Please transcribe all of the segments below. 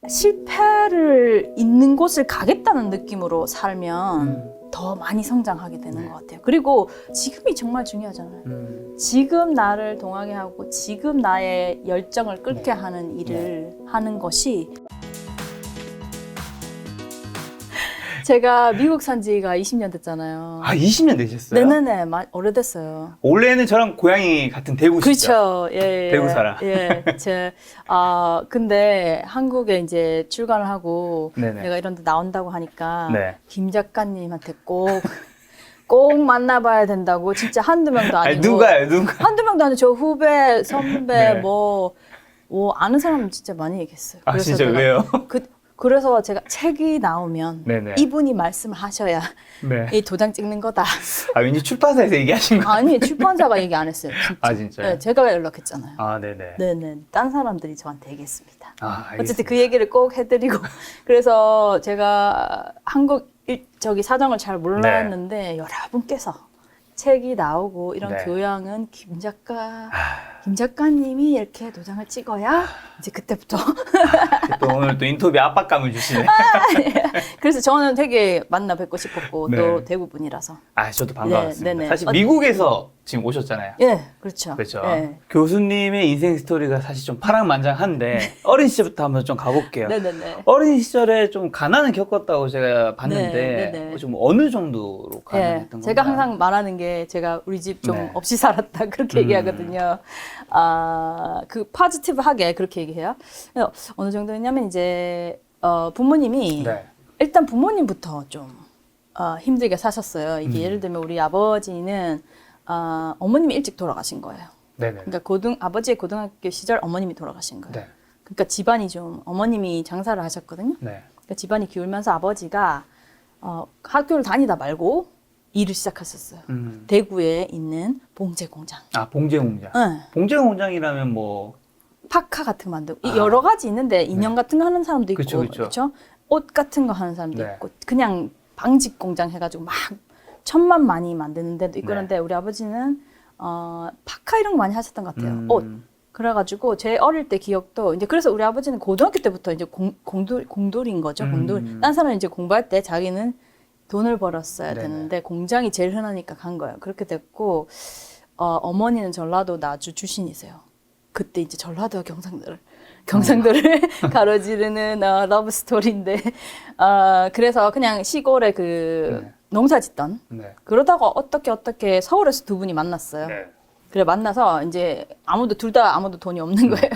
실패를 있는 곳을 가겠다는 느낌으로 살면 더 많이 성장하게 되는 네. 것 같아요. 그리고 지금이 정말 중요하잖아요. 지금 나를 동하게 하고 지금 나의 열정을 끓게 하는 일을 하는 것이 제가 미국 산 지가 20년 됐잖아요. 아, 20년 되셨어요? 네네네, 오래됐어요. 원래는 저랑 고향이 같은 대구시죠? 그렇죠. 예, 예. 대구 살아. 예. 근데 한국에 이제 출간을 하고 네네. 내가 이런 데 나온다고 하니까 네. 김 작가님한테 꼭 만나봐야 된다고 진짜 한두 명도 아니고. 아니, 누가요? 누가? 한두 명도 아니고 저 후배, 선배 네. 뭐 아는 사람 진짜 많이 얘기했어요. 아, 진짜 내가 왜요? 그래서 제가 책이 나오면 네네. 이분이 말씀을 하셔야 네. 이 도장 찍는 거다. 아, 왠지 출판사에서 얘기하신 거. 아니, 출판사가 얘기 안 했어요. 진짜. 아, 진짜요? 네, 제가 연락했잖아요. 아, 네네. 네네. 딴 사람들이 저한테 얘기했습니다. 아, 알겠습니다. 어쨌든 그 얘기를 꼭 해드리고 그래서 제가 한국 저기 사정을 잘 몰랐는데 여러분께서 책이 나오고 이런 네. 교양은 김 작가님이 이렇게 도장을 찍어야 이제 그때부터 또 오늘 또 인터뷰 압박감을 주시네. 그래서 저는 되게 만나 뵙고 싶었고 네. 또 대구 분이라서 아, 저도 반가웠습니다. 네, 네네. 사실 미국에서 지금 오셨잖아요. 예, 그렇죠. 그렇죠. 예. 교수님의 인생 스토리가 사실 좀 파란만장한데 어린 시절부터 한번 좀 가볼게요. 네네네. 어린 시절에 좀 가난을 겪었다고 제가 봤는데 네네. 좀 어느 정도로 가난했던 건가요? 제가 항상 말하는 게 제가 우리 집 좀 네. 없이 살았다 그렇게 얘기하거든요. 그 포지티브하게 그렇게 얘기해요. 그래서 어느 정도였냐면 이제 부모님이 네. 일단 부모님부터 좀 힘들게 사셨어요. 이게 예를 들면 우리 아버지는 어머님이 일찍 돌아가신 거예요. 네네. 그러니까 아버지의 고등학교 시절 어머님이 돌아가신 거예요. 네. 그러니까 집안이 좀 어머님이 장사를 하셨거든요. 네. 그러니까 집안이 기울면서 아버지가 학교를 다니다 말고 일을 시작하셨어요. 대구에 있는 봉제 공장. 아, 봉제 공장. 네. 봉제 공장이라면 뭐 파카 같은 거 만들고 여러 가지 있는데 인형 같은 거 하는 사람도 있고 그쵸, 그쵸. 그렇죠? 옷 같은 거 하는 사람도 네. 있고 그냥 방직 공장 해가지고 막 천만 많이 만드는 데도 있고 네. 그런데 우리 아버지는 파카 이런 거 많이 하셨던 것 같아요. 옷. 그래가지고 제 어릴 때 기억도 이제 그래서 우리 아버지는 고등학교 때부터 이제 공돌인 거죠. 공돌. 딴 사람은 이제 공부할 때 자기는 돈을 벌었어야 네네. 되는데 공장이 제일 흔하니까 간 거예요. 그렇게 됐고 어머니는 전라도 나주 출신이세요. 그때 이제 전라도와 경상도를 가로지르는 러브 스토리인데 그래서 그냥 시골에 네. 농사 짓던 네. 그러다가 어떻게 서울에서 두 분이 만났어요. 네. 그래 만나서 이제 둘 다 아무도 돈이 없는 거예요.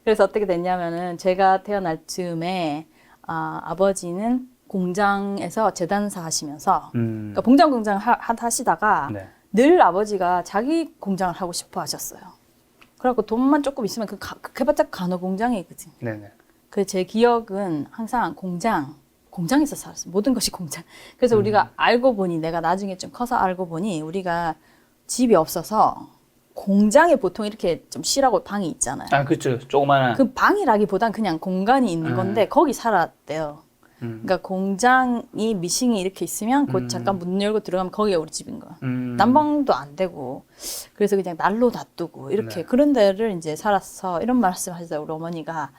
그래서 어떻게 됐냐면은 제가 태어날 즈음에 아버지는 공장에서 재단사 하시면서 그러니까 공장 하시다가 네. 늘 아버지가 자기 공장을 하고 싶어 하셨어요. 그래갖고 돈만 조금 있으면 해봤자 간호 공장이거든. 네네. 그래서 제 기억은 항상 공장에서 살았어요. 모든 것이 공장. 그래서 우리가 알고 보니 내가 나중에 좀 커서 알고 보니 우리가 집이 없어서 공장에 보통 이렇게 좀 쉬라고 방이 있잖아요. 아, 그렇죠. 조그마한. 그 방이라기보단 그냥 공간이 있는 건데 거기 살았대요. 그러니까 공장이 미싱이 이렇게 있으면 곧 잠깐 문 열고 들어가면 거기가 우리 집인 거야. 난방도 안 되고 그래서 그냥 난로 놔두고 이렇게 네. 그런 데를 이제 살아서 이런 말씀 하시다 우리 어머니가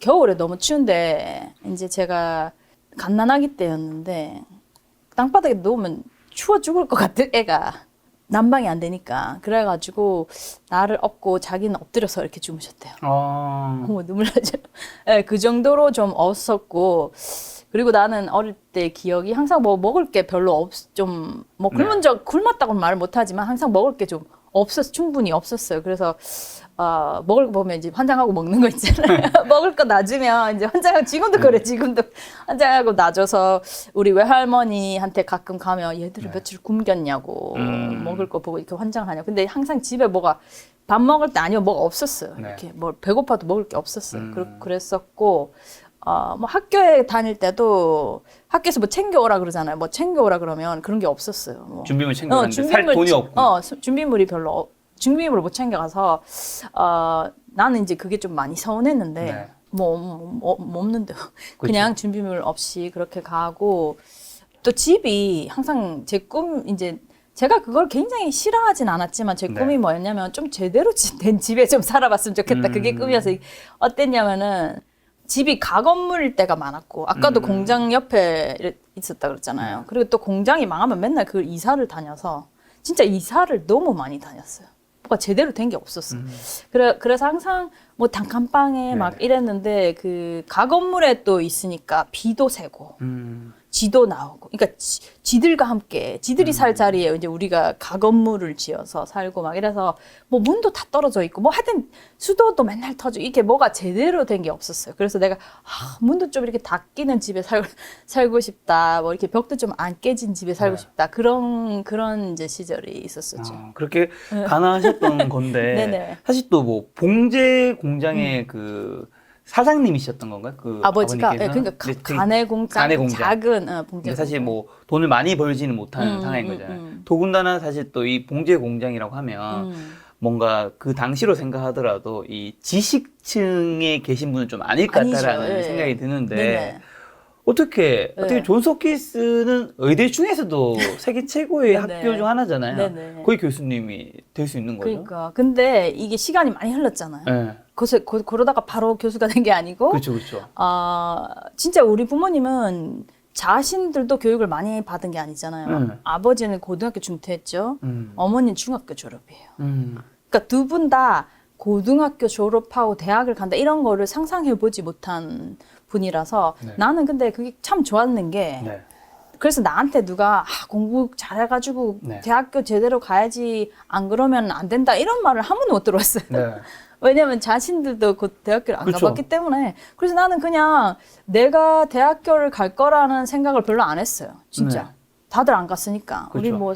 겨울에 너무 추운데 이제 제가 갓난아기 때였는데 땅바닥에 누우면 추워 죽을 것 같은 애가 난방이 안 되니까 그래가지고 나를 업고 자기는 엎드려서 이렇게 주무셨대요. 눈물 나죠. 네, 그 정도로 좀 없었고 그리고 나는 어릴 때 기억이 항상 뭐 먹을 게 별로 뭐 굶었다고는 말을 못하지만 항상 먹을 게 좀 충분히 없었어요. 그래서 먹을 거 보면 이제 환장하고 먹는 거 있잖아요. 먹을 거 놔주면 이제 환장하고 지금도 그래. 지금도 환장하고 놔줘서 우리 외할머니한테 가끔 가면 얘들이 며칠 굶겼냐고 먹을 거 보고 이렇게 환장하냐. 근데 항상 집에 밥 먹을 때 아니면 뭐가 없었어요. 네. 이렇게 뭐 배고파도 먹을 게 없었어요. 그랬었고 뭐 학교에 다닐 때도 학교에서 뭐 챙겨오라 그러잖아요. 뭐 챙겨오라 그러면 그런 게 없었어요. 뭐. 준비물 챙겨갔는데 살 돈이 없고. 준비물이 별로 준비물을 못 챙겨가서 나는 이제 그게 좀 많이 서운했는데 네. 뭐 없는데요. 그냥 준비물 없이 그렇게 가고 또 집이 항상 제 이제 제가 그걸 굉장히 싫어하진 않았지만 제 꿈이 뭐였냐면 좀 제대로 된 집에 좀 살아봤으면 좋겠다. 그게 꿈이어서 어땠냐면은 집이 가건물일 때가 많았고 아까도 공장 옆에 있었다 그랬잖아요. 그리고 또 공장이 망하면 맨날 그 이사를 다녀서 진짜 이사를 너무 많이 다녔어요. 뭐가 제대로 된 게 없었어요. 그래서 항상 뭐 단칸방에 막 이랬는데 그 가건물에 또 있으니까 비도 새고 지도 나오고, 그러니까 지들과 함께 지들이 살 자리에 이제 우리가 가건물을 지어서 살고 막 이래서 뭐 문도 다 떨어져 있고 뭐 하여튼 수도도 맨날 터지고 이게 뭐가 제대로 된 게 없었어요. 그래서 내가 문도 좀 이렇게 닫히는 집에 살고 싶다, 뭐 이렇게 벽도 좀 안 깨진 집에 살고 싶다, 그런 이제 시절이 있었었죠. 그렇게 가난하셨던 건데 네네. 사실 또 뭐 봉제 공장의 그 사장님이셨던 건가요? 그 아버지가 아버님께서는? 그러니까 가내 공장, 가내 공장. 작은 봉제 근데 사실 뭐 돈을 많이 벌지는 못하는 상황인 거잖아요. 더군다나 사실 또 이 봉제 공장이라고 하면 뭔가 그 당시로 생각하더라도 이 지식층에 계신 분은 좀 아닐 것 같다라는 아니죠. 예. 생각이 드는데 네네. 어떻게 존스 홉킨스는 의대 중에서도 세계 최고의 네네. 학교 중 하나잖아요. 네네. 거기 교수님이 될 수 있는 거죠. 그러니까 근데 이게 시간이 많이 흘렀잖아요. 네. 그러다가 바로 교수가 된 게 아니고, 그렇죠, 그렇죠. 진짜 우리 부모님은 자신들도 교육을 많이 받은 게 아니잖아요. 아버지는 고등학교 중퇴했죠. 어머니는 중학교 졸업이에요. 그러니까 두 분 다 고등학교 졸업하고 대학을 간다 이런 거를 상상해보지 못한 분이라서 네. 나는 근데 그게 참 좋았는 게 네. 그래서 나한테 누가 공부 잘해가지고 네. 대학교 제대로 가야지 안 그러면 안 된다 이런 말을 한 번도 못 들었어요. 네. 왜냐면 자신들도 그 대학교를 안 그렇죠. 가봤기 때문에. 그래서 나는 그냥 내가 대학교를 갈 거라는 생각을 별로 안 했어요. 진짜. 네. 다들 안 갔으니까. 우리 그렇죠. 뭐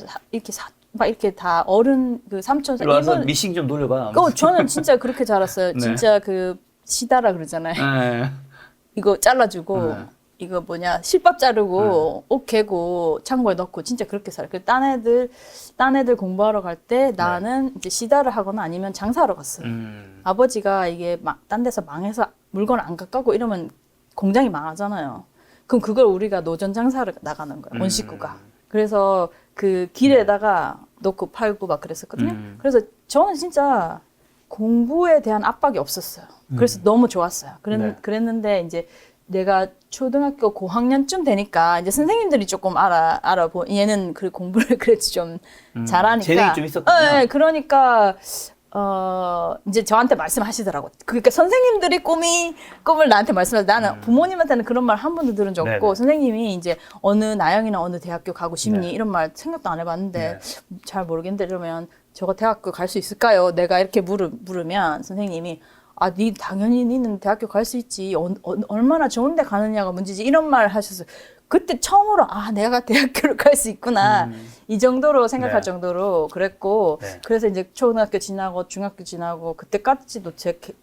막 이렇게 다 어른 그 삼촌 일로 와서 미싱 좀 돌려봐. 저는 진짜 그렇게 자랐어요. 네. 진짜 그 시다라 그러잖아요. 네. 이거 잘라주고 네. 이거 뭐냐 실밥 자르고 옷 개고 창고에 넣고 진짜 그렇게 살아요. 그 딴 애들 공부하러 갈 때 나는 이제 시다를 하거나 아니면 장사하러 갔어요. 아버지가 이게 막 딴 데서 망해서 물건 안 가까고 이러면 공장이 망하잖아요. 그럼 그걸 우리가 노전 장사를 나가는 거예요. 온 식구가. 그래서 그 길에다가 놓고 팔고 막 그랬었거든요. 그래서 저는 진짜 공부에 대한 압박이 없었어요. 그래서 너무 좋았어요. 네. 그랬는데 이제 내가 초등학교 고학년쯤 되니까 이제 선생님들이 조금 알아보 얘는 그 공부를 그래도 좀 잘하니까 재능이 좀 있었군요. 네, 그러니까 이제 저한테 말씀하시더라고. 그러니까 선생님들이 꿈을 나한테 말씀하셔. 나는 부모님한테는 그런 말 한 번도 들은 적 없고, 네네. 선생님이 이제 어느 나영이나 어느 대학교 가고 싶니? 네. 이런 말 생각도 안 해봤는데 잘 모르겠는데 이러면 저거 대학교 갈 수 있을까요? 내가 이렇게 물으면 선생님이 니 당연히 니는 대학교 갈 수 있지. 얼마나 좋은 데 가느냐가 문제지. 이런 말 하셨어요. 그때 처음으로 내가 대학교를 갈 수 있구나. 이 정도로 생각할 네. 정도로 그랬고 네. 그래서 이제 초등학교 지나고 중학교 지나고 그때까지도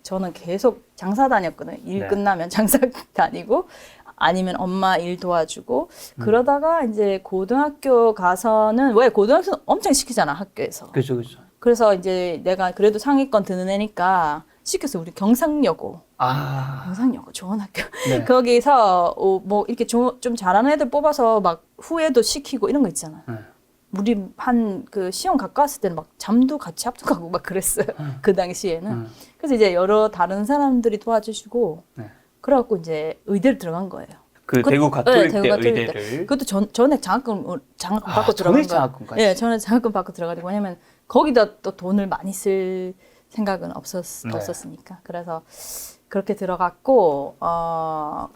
저는 계속 장사 다녔거든요. 일 네. 끝나면 장사 다니고 아니면 엄마 일 도와주고 그러다가 이제 고등학교 가서는 왜 고등학교는 엄청 시키잖아 학교에서. 그렇죠, 그렇죠. 그래서 이제 내가 그래도 상위권 드는 애니까 시켰어. 우리 경상여고. 경상여고 좋은 학교. 네. 거기서 뭐 이렇게 좀 잘하는 애들 뽑아서 막 후회도 시키고 이런 거 있잖아. 우리 한 그 시험 가까웠을 때는 막 잠도 같이 합숙하고 막 그랬어요. 그 당시에는. 그래서 이제 여러 다른 사람들이 도와주시고 그래갖고 이제 의대를 들어간 거예요. 그 대구 가톨릭대 의대를. 그것도 전액 장학금 받고 들어간 전액 거예요. 장학금까지? 예, 전액 장학금 받고 들어가지고 왜냐면 거기다 또 돈을 많이 쓸 생각은 없었으니까. 그래서 그렇게 들어갔고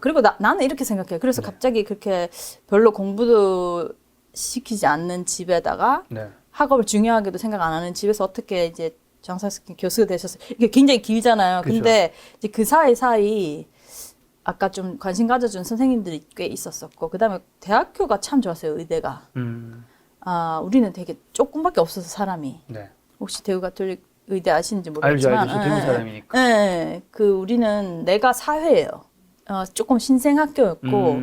그리고 나는 이렇게 생각해요. 그래서 갑자기 그렇게 별로 공부도 시키지 않는 집에다가 학업을 중요하게도 생각 안 하는 집에서 어떻게 이제 장사스킨 교수가 되셨어요. 이게 굉장히 길잖아요. 그쵸. 근데 이제 그 사이 아까 좀 관심 가져준 선생님들이 꽤 있었었고 그다음에 대학교가 참 좋았어요. 의대가. 우리는 되게 조금밖에 없어서 사람이. 혹시 대구 가톨릭 의대 아시는지 모르겠지만 알죠. 저 대구 사람이니까. 네, 우리는 내가 사회예요. 조금 신생 학교였고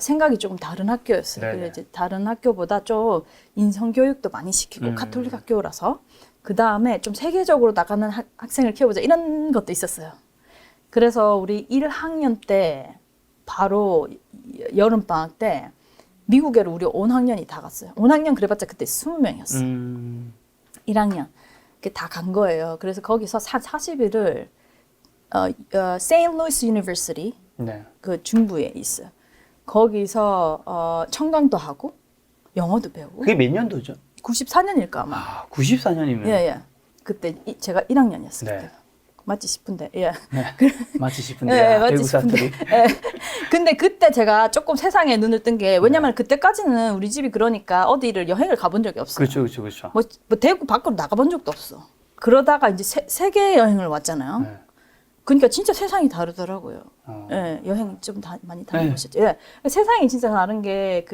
생각이 조금 다른 학교였어요. 네네. 그래서 이제 다른 학교보다 좀 인성 교육도 많이 시키고 가톨릭 학교라서 그 다음에 좀 세계적으로 나가는 학생을 키워보자 이런 것도 있었어요. 그래서 우리 1학년 때 바로 여름 방학 때 미국에로 우리 온 학년이 다 갔어요. 온 학년 그래봤자 그때 20명이었어요. 1학년 다 간 거예요. 그래서 거기서 40일을 St. Louis University 네. 그 중부에 있어요. 거기서 청강도 하고 영어도 배우고. 그게 몇 년도죠? 94년일까 아마. 아, 94년이면. 예. 그때 제가 1학년이었어요. 네. 그때. 맞지 싶은데. 예. 네. 마치 싶은데. 예, 아, 맞지 대구 싶은데. 사투리. 예. 근데 그때 제가 조금 세상에 눈을 뜬 게 왜냐면 그때까지는 우리 집이 그러니까 어디를 여행을 가본 적이 없어요. 그렇죠. 뭐 대구 밖으로 나가본 적도 없어. 그러다가 이제 세계 여행을 왔잖아요. 네. 그러니까 진짜 세상이 다르더라고요. 어. 예, 여행 좀 많이 네. 다녀보셨죠? 예. 세상이 진짜 다른 게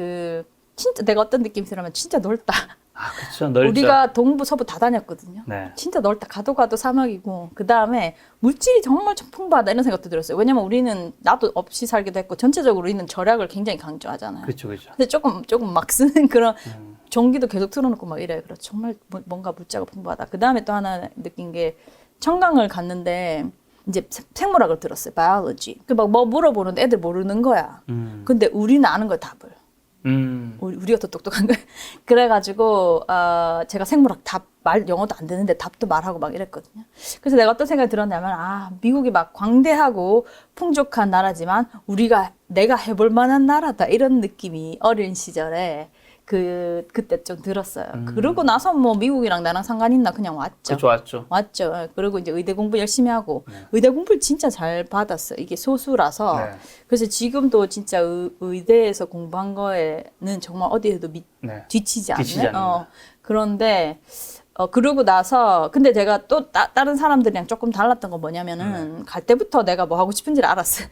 진짜 내가 어떤 느낌이 들냐면 진짜 넓다. 아, 그렇죠. 넓죠. 우리가 동부 서부 다 다녔거든요. 네. 진짜 넓다. 가도 사막이고 그 다음에 물질이 정말 좀 풍부하다 이런 생각도 들었어요. 왜냐면 우리는 나도 없이 살기도 했고 전체적으로 우리는 절약을 굉장히 강조하잖아요. 그렇죠. 근데 조금 막 쓰는 그런 전기도 계속 틀어놓고 막 이래요. 그래서 정말 뭔가 물자가 풍부하다. 그 다음에 또 하나 느낀 게 청강을 갔는데 이제 생물학을 들었어요. biology. 그 막 뭐 물어보는데 애들 모르는 거야. 근데 우리는 아는 거야 답을. 우리가 더 똑똑한 거야. 그래가지고 제가 생물학 영어도 안 되는데 답도 말하고 막 이랬거든요. 그래서 내가 어떤 생각이 들었냐면 미국이 막 광대하고 풍족한 나라지만 내가 해볼 만한 나라다 이런 느낌이 어린 시절에 그때 좀 들었어요. 그러고 나서 뭐 미국이랑 나랑 상관 있나 그냥 왔죠. 그렇죠. 왔죠. 그리고 이제 의대 공부 열심히 하고 의대 공부를 진짜 잘 받았어요. 이게 소수라서. 네. 그래서 지금도 진짜 의대에서 공부한 거에는 정말 어디에도 뒤치지 않는. 그런데 그러고 나서 근데 제가 또 다른 사람들이랑 조금 달랐던 건 뭐냐면은 갈 때부터 내가 뭐 하고 싶은지를 알았어요.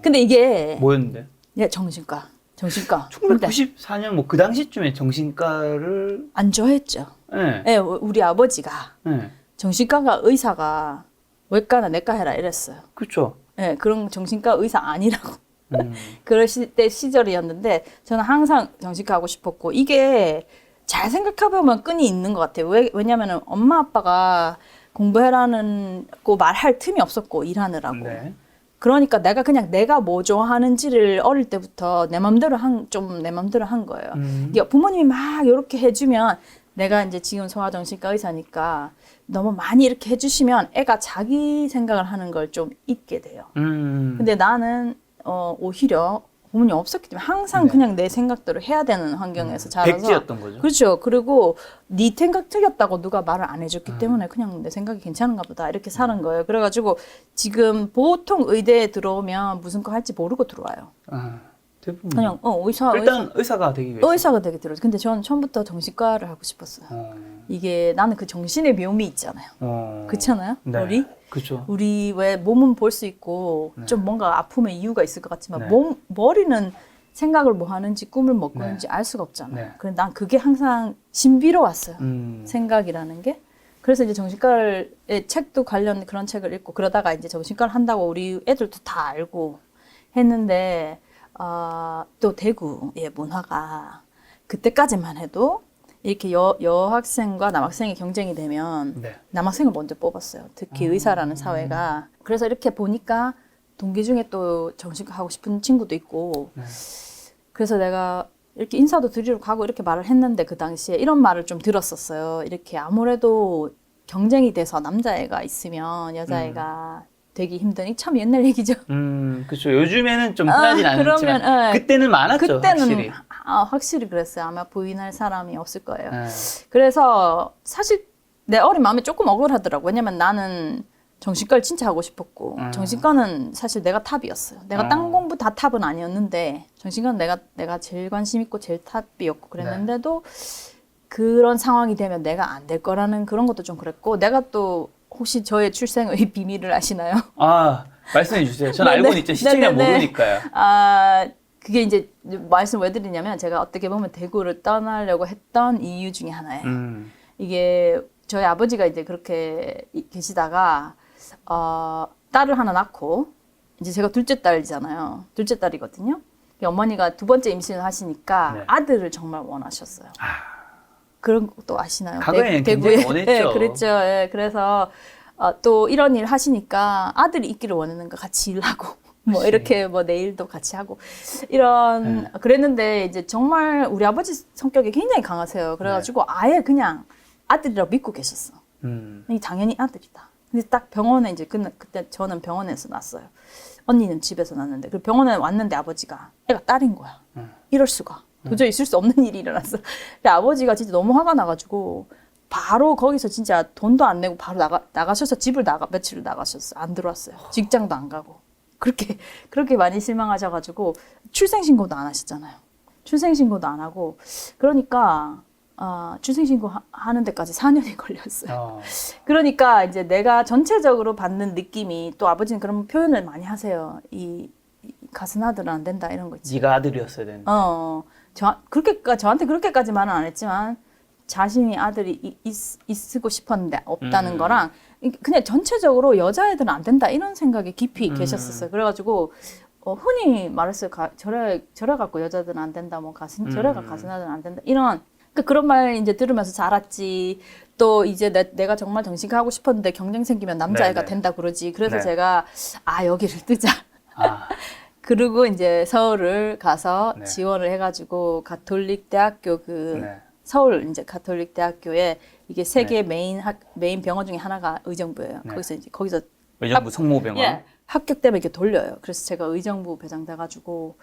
근데 이게 뭐였는데? 정신과. 1994년 뭐 그 당시쯤에 정신과를 안 좋아했죠. 네. 네, 우리 아버지가 네. 정신과가 의사가 외과나 내과 해라 이랬어요. 그렇죠. 네, 그런 정신과 의사 아니라고. 그러실 때 시절이었는데 저는 항상 정신과 하고 싶었고 이게 잘 생각해보면 끈이 있는 것 같아요. 왜냐면은 엄마 아빠가 공부해라는 거 말할 틈이 없었고 일하느라고. 네. 그러니까 내가 뭐 좋아하는지를 어릴 때부터 내 맘대로 한 거예요. 이게 부모님이 막 이렇게 해주면 내가 이제 지금 소아정신과 의사니까 너무 많이 이렇게 해주시면 애가 자기 생각을 하는 걸 좀 잊게 돼요. 근데 나는 오히려 부모님 없었기 때문에 항상 그냥 내 생각대로 해야 되는 환경에서 자라서 백지였던 거죠. 그렇죠. 그리고 네 생각 틀렸다고 누가 말을 안 해줬기 때문에 그냥 내 생각이 괜찮은가 보다 이렇게 사는 거예요. 그래가지고 지금 보통 의대에 들어오면 무슨 거 할지 모르고 들어와요. 대부분 그냥 의사가 되기 위해서. 의사가 되게 들어요. 근데 저는 처음부터 정신과를 하고 싶었어요. 이게 나는 그 정신의 묘미 있잖아요. 그렇잖아요. 네. 그렇죠. 우리 왜 몸은 볼 수 있고 좀 뭔가 아픔의 이유가 있을 것 같지만 머리는 생각을 뭐 하는지 꿈을 뭐 꾸는지 알 수가 없잖아요. 그래서 난 그게 항상 신비로웠어요. 생각이라는 게. 그래서 이제 정신과의 책도 관련 그런 책을 읽고 그러다가 이제 정신과를 한다고 우리 애들도 다 알고 했는데 또 대구의 문화가 그때까지만 해도 이렇게 여학생과 남학생이 경쟁이 되면 남학생을 먼저 뽑았어요. 특히 의사라는 사회가. 그래서 이렇게 보니까 동기 중에 또 정신과 하고 싶은 친구도 있고 그래서 내가 이렇게 인사도 드리러 가고 이렇게 말을 했는데 그 당시에 이런 말을 좀 들었었어요. 이렇게 아무래도 경쟁이 돼서 남자애가 있으면 여자애가 되기 힘드니 참 옛날 얘기죠. 그렇죠. 요즘에는 좀 흔하진 않지만 그때는 많았죠. 그때는 확실히. 확실히 그랬어요. 아마 부인할 사람이 없을 거예요. 그래서 사실 내 어린 마음이 조금 억울하더라고. 왜냐면 나는 정신과를 진짜 하고 싶었고 정신과는 사실 내가 탑이었어요. 내가 딴 공부 다 탑은 아니었는데 정신과는 내가 제일 관심 있고 제일 탑이었고 그랬는데도 그런 상황이 되면 내가 안 될 거라는 그런 것도 좀 그랬고 내가 또 혹시 저의 출생의 비밀을 아시나요? 말씀해 주세요. 전 알고는 있죠. 시청자 모르니까요. 그게 이제 말씀 왜 드리냐면 제가 어떻게 보면 대구를 떠나려고 했던 이유 중에 하나예요. 이게 저희 아버지가 이제 그렇게 계시다가 딸을 하나 낳고 이제 제가 둘째 딸이잖아요. 둘째 딸이거든요. 어머니가 두 번째 임신을 하시니까 아들을 정말 원하셨어요. 그런 것도 아시나요? 과거에는 굉장히 원했죠. 네, 그랬죠. 네, 그래서 또 이런 일 하시니까 아들이 있기를 원하는 거 같이 일하고 뭐 이렇게 뭐 내일도 같이 하고 이런 그랬는데 이제 정말 우리 아버지 성격이 굉장히 강하세요. 그래가지고 아예 그냥 아들이라고 믿고 계셨어. 당연히 아들이다. 근데 딱 병원에 이제 그때 저는 병원에서 났어요. 언니는 집에서 났는데 그 병원에 왔는데 아버지가 애가 딸인 거야. 이럴 수가. 도저히 있을 수 없는 일이 일어났어. 근데 아버지가 진짜 너무 화가 나가지고 바로 거기서 진짜 돈도 안 내고 바로 나가셔서 집을 며칠을 나가셨어. 안 들어왔어요. 직장도 안 가고. 그렇게 많이 실망하셔가지고 출생신고도 안 하셨잖아요. 출생신고도 안 하고 그러니까 출생신고 하는 데까지 4년이 걸렸어요. 그러니까 이제 내가 전체적으로 받는 느낌이 또 아버지는 그런 표현을 많이 하세요. 이 가슴 아들은 안 된다 이런 거 있지. 네가 아들이었어야 되는데. 저한테 그렇게까지 말은 안 했지만 자신이 아들이 있고 싶었는데 없다는 거랑 그냥 전체적으로 여자애들은 안 된다 이런 생각에 깊이 계셨었어요. 그래가지고 흔히 말했어요. 저래 갖고 여자들은 안 된다, 뭐 저래가 가슴 아들은 안 된다 이런. 그런 말 이제 들으면서 자랐지. 또 이제 내가 정말 정신과 하고 싶었는데 경쟁 생기면 남자애가 된다 그러지. 그래서 제가 여기를 뜨자. 그리고 이제 서울을 가서 지원을 해가지고 가톨릭 대학교 서울 이제 가톨릭 대학교에 이게 세계 메인 병원 중에 하나가 의정부예요. 거기서 의정부 성모병원. 합격되면 이렇게 돌려요. 그래서 제가 의정부 배정돼가지고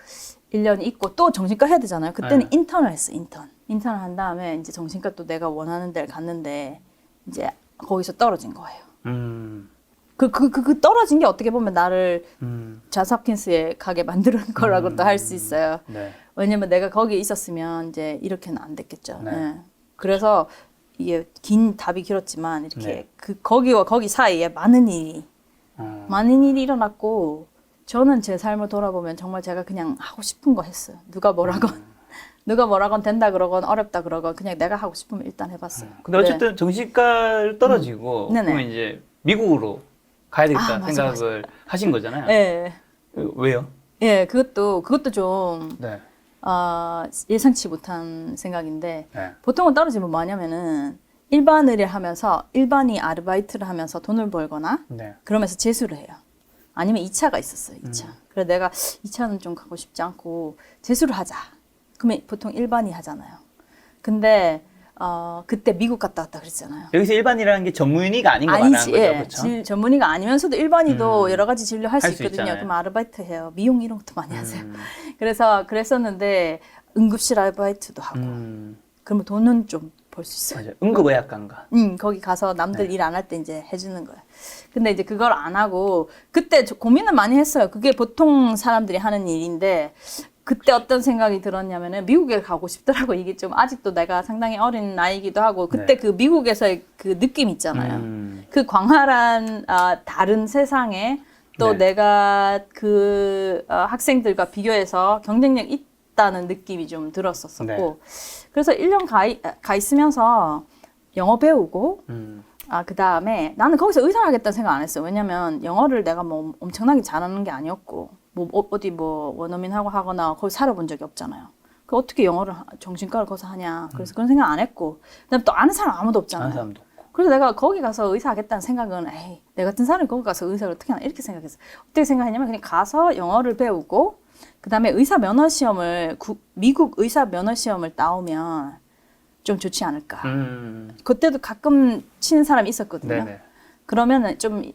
1년 있고 또 정신과 해야 되잖아요. 그때는 인턴을 했어. 인턴을 한 다음에 이제 정신과 또 내가 원하는 데를 갔는데 이제 거기서 떨어진 거예요. 그 떨어진 게 어떻게 보면 나를 존스홉킨스에 가게 만드는 거라고도 할 수 있어요. 왜냐면 내가 거기에 있었으면 이제 이렇게는 안 됐겠죠. 그래서 이게 답이 길었지만 이렇게 거기와 거기 사이에 많은 일이 일어났고 저는 제 삶을 돌아보면 정말 제가 그냥 하고 싶은 거 했어요. 누가 뭐라건 된다 그러건 어렵다 그러건 그냥 내가 하고 싶으면 일단 해봤어요. 근데 어쨌든 정신과를 떨어지고 그러면 이제 미국으로 가야 되겠다 생각을 하신 거잖아요. 네. 왜요? 예, 그것도 좀 예상치 못한 생각인데 보통은 떨어지면 뭐냐면은 일반의를 하면서 일반이 아르바이트를 하면서 돈을 벌거나 그러면서 재수를 해요. 아니면 2차가 있었어요. 2차. 그래서 내가 2차는 좀 가고 싶지 않고 재수를 하자. 그러면 보통 일반이 하잖아요. 근데 그때 미국 갔다 왔다 그랬잖아요. 여기서 일반이라는 게 전문의가 아닌 거 말하는 거죠, 그렇죠? 전문의가 아니면서도 일반이도 여러 가지 진료 할 수 있거든요. 있잖아요. 그럼 아르바이트 해요. 미용 이런 것도 많이 하세요. 그래서 그랬었는데 응급실 아르바이트도 하고 그러면 돈은 좀 벌 수 있어요. 맞아요. 응급의학과인가. 거기 가서 남들 일 안 할 때 이제 해주는 거야. 근데 이제 그걸 안 하고 그때 고민을 많이 했어요. 그게 보통 사람들이 하는 일인데 그때 어떤 생각이 들었냐면은 미국에 가고 싶더라고. 이게 좀 아직도 내가 상당히 어린 나이기도 하고 그때 그 미국에서의 그 느낌 있잖아요. 그 광활한 다른 세상에 또 내가 그 학생들과 비교해서 경쟁력 있다는 느낌이 좀 들었었고 그래서 1년 가 있으면서 영어 배우고 그 다음에 나는 거기서 의사를 하겠다는 생각 안 했어요. 왜냐면 영어를 내가 뭐 엄청나게 잘하는 게 아니었고 어디 원어민하고 하거나 거기 살아본 적이 없잖아요. 그 어떻게 영어를 정신과를 거기서 하냐. 그래서 그런 생각 안 했고 그다음에 또 아는 사람 아무도 없잖아요. 아는 사람도 없고. 그래서 내가 거기 가서 의사 하겠다는 생각은 내 같은 사람이 거기 가서 의사를 어떻게 하나 이렇게 생각했어요. 어떻게 생각했냐면 그냥 가서 영어를 배우고 그다음에 의사 면허 시험을 미국 의사 면허 시험을 따오면 좀 좋지 않을까. 그때도 가끔 치는 사람이 있었거든요. 그러면은 좀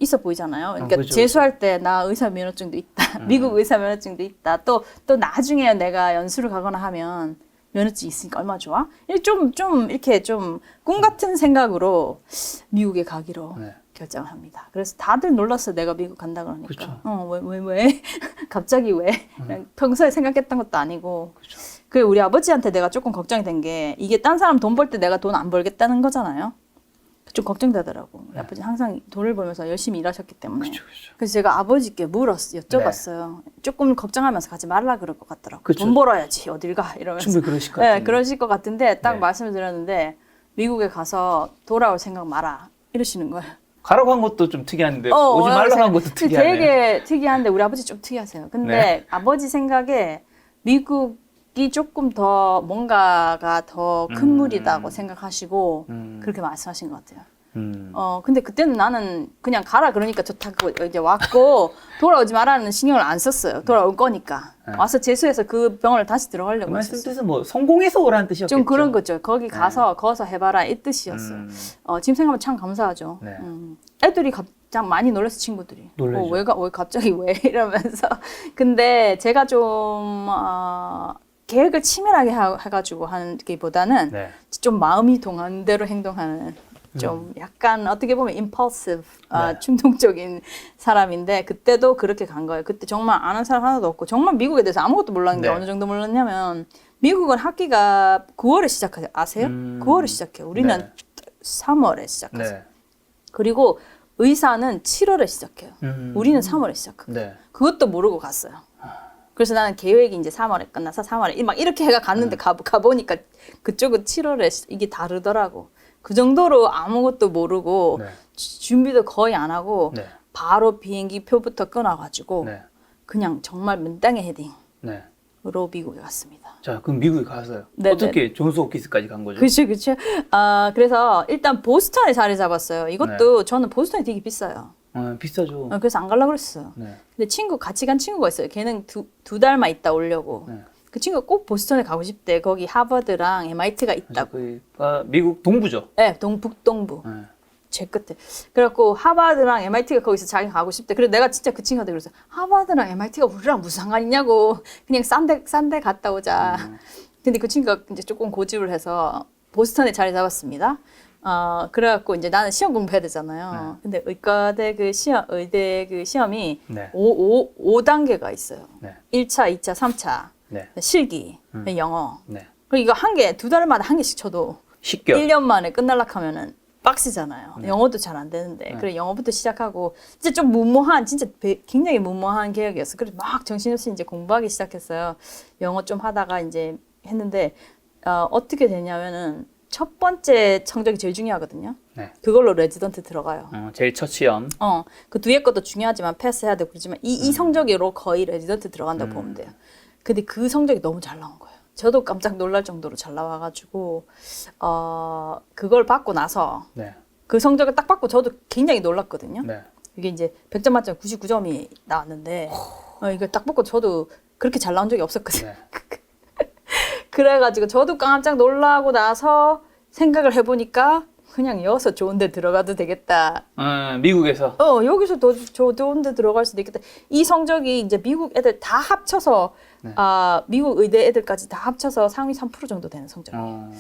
있어 보이잖아요. 그러니까 그렇죠, 재수할 때 나 의사 면허증도 있다. 미국 의사 면허증도 있다. 또 나중에 내가 연수를 가거나 하면 면허증 있으니까 얼마나 좋아? 이렇게 좀 꿈 같은 생각으로 미국에 가기로 결정을 합니다. 그래서 다들 놀랐어요. 내가 미국 간다 그러니까. 그쵸. 왜? 갑자기 왜? 평소에 생각했던 것도 아니고. 그 우리 아버지한테 내가 조금 걱정이 된 게 이게 딴 사람 돈 벌 때 내가 돈 안 벌겠다는 거잖아요. 좀 걱정되더라고. 아버지 항상 돈을 벌면서 열심히 일하셨기 때문에. 그래서 제가 아버지께 여쭤봤어요. 조금 걱정하면서 가지 말라 그럴 것 같더라고. 돈 벌어야지 어딜 가 이러면서. 충분히 그러실 것 같은데. 그러실 것 같은데 딱 말씀을 드렸는데 미국에 가서 돌아올 생각 마라 이러시는 거예요. 가라고 한 것도 좀 특이한데 오지 말라고 한 것도 특이하네요. 되게 특이한데 우리 아버지 좀 특이하세요. 근데 아버지 생각에 미국이 조금 더 뭔가가 더 큰 물이다고 생각하시고 그렇게 말씀하신 것 같아요. 근데 그때는 나는 그냥 가라 그러니까 좋다고 이제 왔고 돌아오지 말라는 신경을 안 썼어요. 돌아올 거니까. 와서 재수해서 그 병원을 다시 들어가려고 그 말씀 했었어요. 뜻은 뭐 성공해서 오라는 뜻이었겠죠. 좀 그런 거죠. 거기 가서 거기서 해봐라 이 뜻이었어요. 지금 생각하면 참 감사하죠. 애들이 가장 많이 놀랐어, 친구들이. 놀라죠. 왜 갑자기 왜 이러면서. 근데 제가 좀 계획을 치밀하게 해가지고 하는 게보다는 네. 좀 마음이 동하는 대로 행동하는 좀 약간 어떻게 보면 impulsive, 네. 충동적인 사람인데 그때도 그렇게 간 거예요. 그때 정말 아는 사람 하나도 없고 정말 미국에 대해서 아무것도 몰랐는데 네. 어느 정도 몰랐냐면 미국은 학기가 9월에 시작해요. 아세요? 9월에 시작해요. 우리는 네. 3월에 시작해요. 네. 그리고 의사는 7월에 시작해요. 우리는 3월에 시작해요. 네. 그것도 모르고 갔어요. 그래서 나는 계획이 이제 3월에 끝나서 3월에 막 이렇게 해가 갔는데 가보니까 그쪽은 7월에 이게 다르더라고. 그 정도로 아무것도 모르고 네. 준비도 거의 안 하고 네. 바로 비행기 표부터 끊어가지고 네. 그냥 정말 맨땅에 헤딩으로 네. 미국에 갔습니다. 자, 그럼 미국에 가서요. 네, 어떻게 존스 홉킨스까지 간 거죠? 그렇죠. 그래서 일단 보스턴에 자리 잡았어요. 이것도 저는 보스턴이 되게 비싸요. 비싸죠. 그래서 안 가려고 그랬어요. 네. 근데 같이 간 친구가 있어요. 걔는 두 달만 있다 오려고. 네. 그 친구가 꼭 보스턴에 가고 싶대. 거기 하버드랑 MIT가 있다고. 미국 동부죠. 네, 북동부. 네. 제 끝에. 그래갖고 하버드랑 MIT가 거기서 자기가 가고 싶대. 그래서 내가 진짜 그 친구한테 그랬어요. 하버드랑 MIT가 우리랑 무슨 상관이냐고. 그냥 싼 데 갔다 오자. 근데 그 친구가 이제 조금 고집을 해서 보스턴에 자리 잡았습니다. 그래갖고 이제 나는 시험 공부해야 되잖아요. 근데 의대 그 시험이 네. 5단계가 있어요. 네. 1차, 2차, 3차. 네. 실기, 영어. 네. 그리고 이거 두 달마다 한 개씩 쳐도 10개월. 1년 만에 끝날락 하면은 빡시잖아요. 영어도 잘 안 되는데. 그래 영어부터 시작하고 진짜 좀 진짜 굉장히 무모한 계획이었어. 그래서 막 정신없이 이제 공부하기 시작했어요. 영어 좀 하다가 이제 했는데 어떻게 되냐면은 첫 번째 성적이 제일 중요하거든요. 네. 그걸로 레지던트 들어가요. 제일 첫 시험. 그 뒤에 것도 중요하지만 패스해야 되고 그러지만 이 성적으로 거의 레지던트 들어간다고 보면 돼요. 근데 그 성적이 너무 잘 나온 거예요. 저도 깜짝 놀랄 정도로 잘 나와가지고 그걸 받고 나서 네. 그 성적을 딱 받고 저도 굉장히 놀랐거든요. 네. 이게 이제 100점 만점 99점이 나왔는데 이걸 딱 받고 저도 그렇게 잘 나온 적이 없었거든요. 네. 그래가지고 저도 깜짝 놀라고 나서 생각을 해보니까 그냥 여기서 좋은 데 들어가도 되겠다. 미국에서. 여기서 더 좋은 데 들어갈 수도 있겠다. 이 성적이 이제 미국 애들 다 합쳐서 네. 미국 의대 애들까지 다 합쳐서 상위 3% 정도 되는 성적이에요.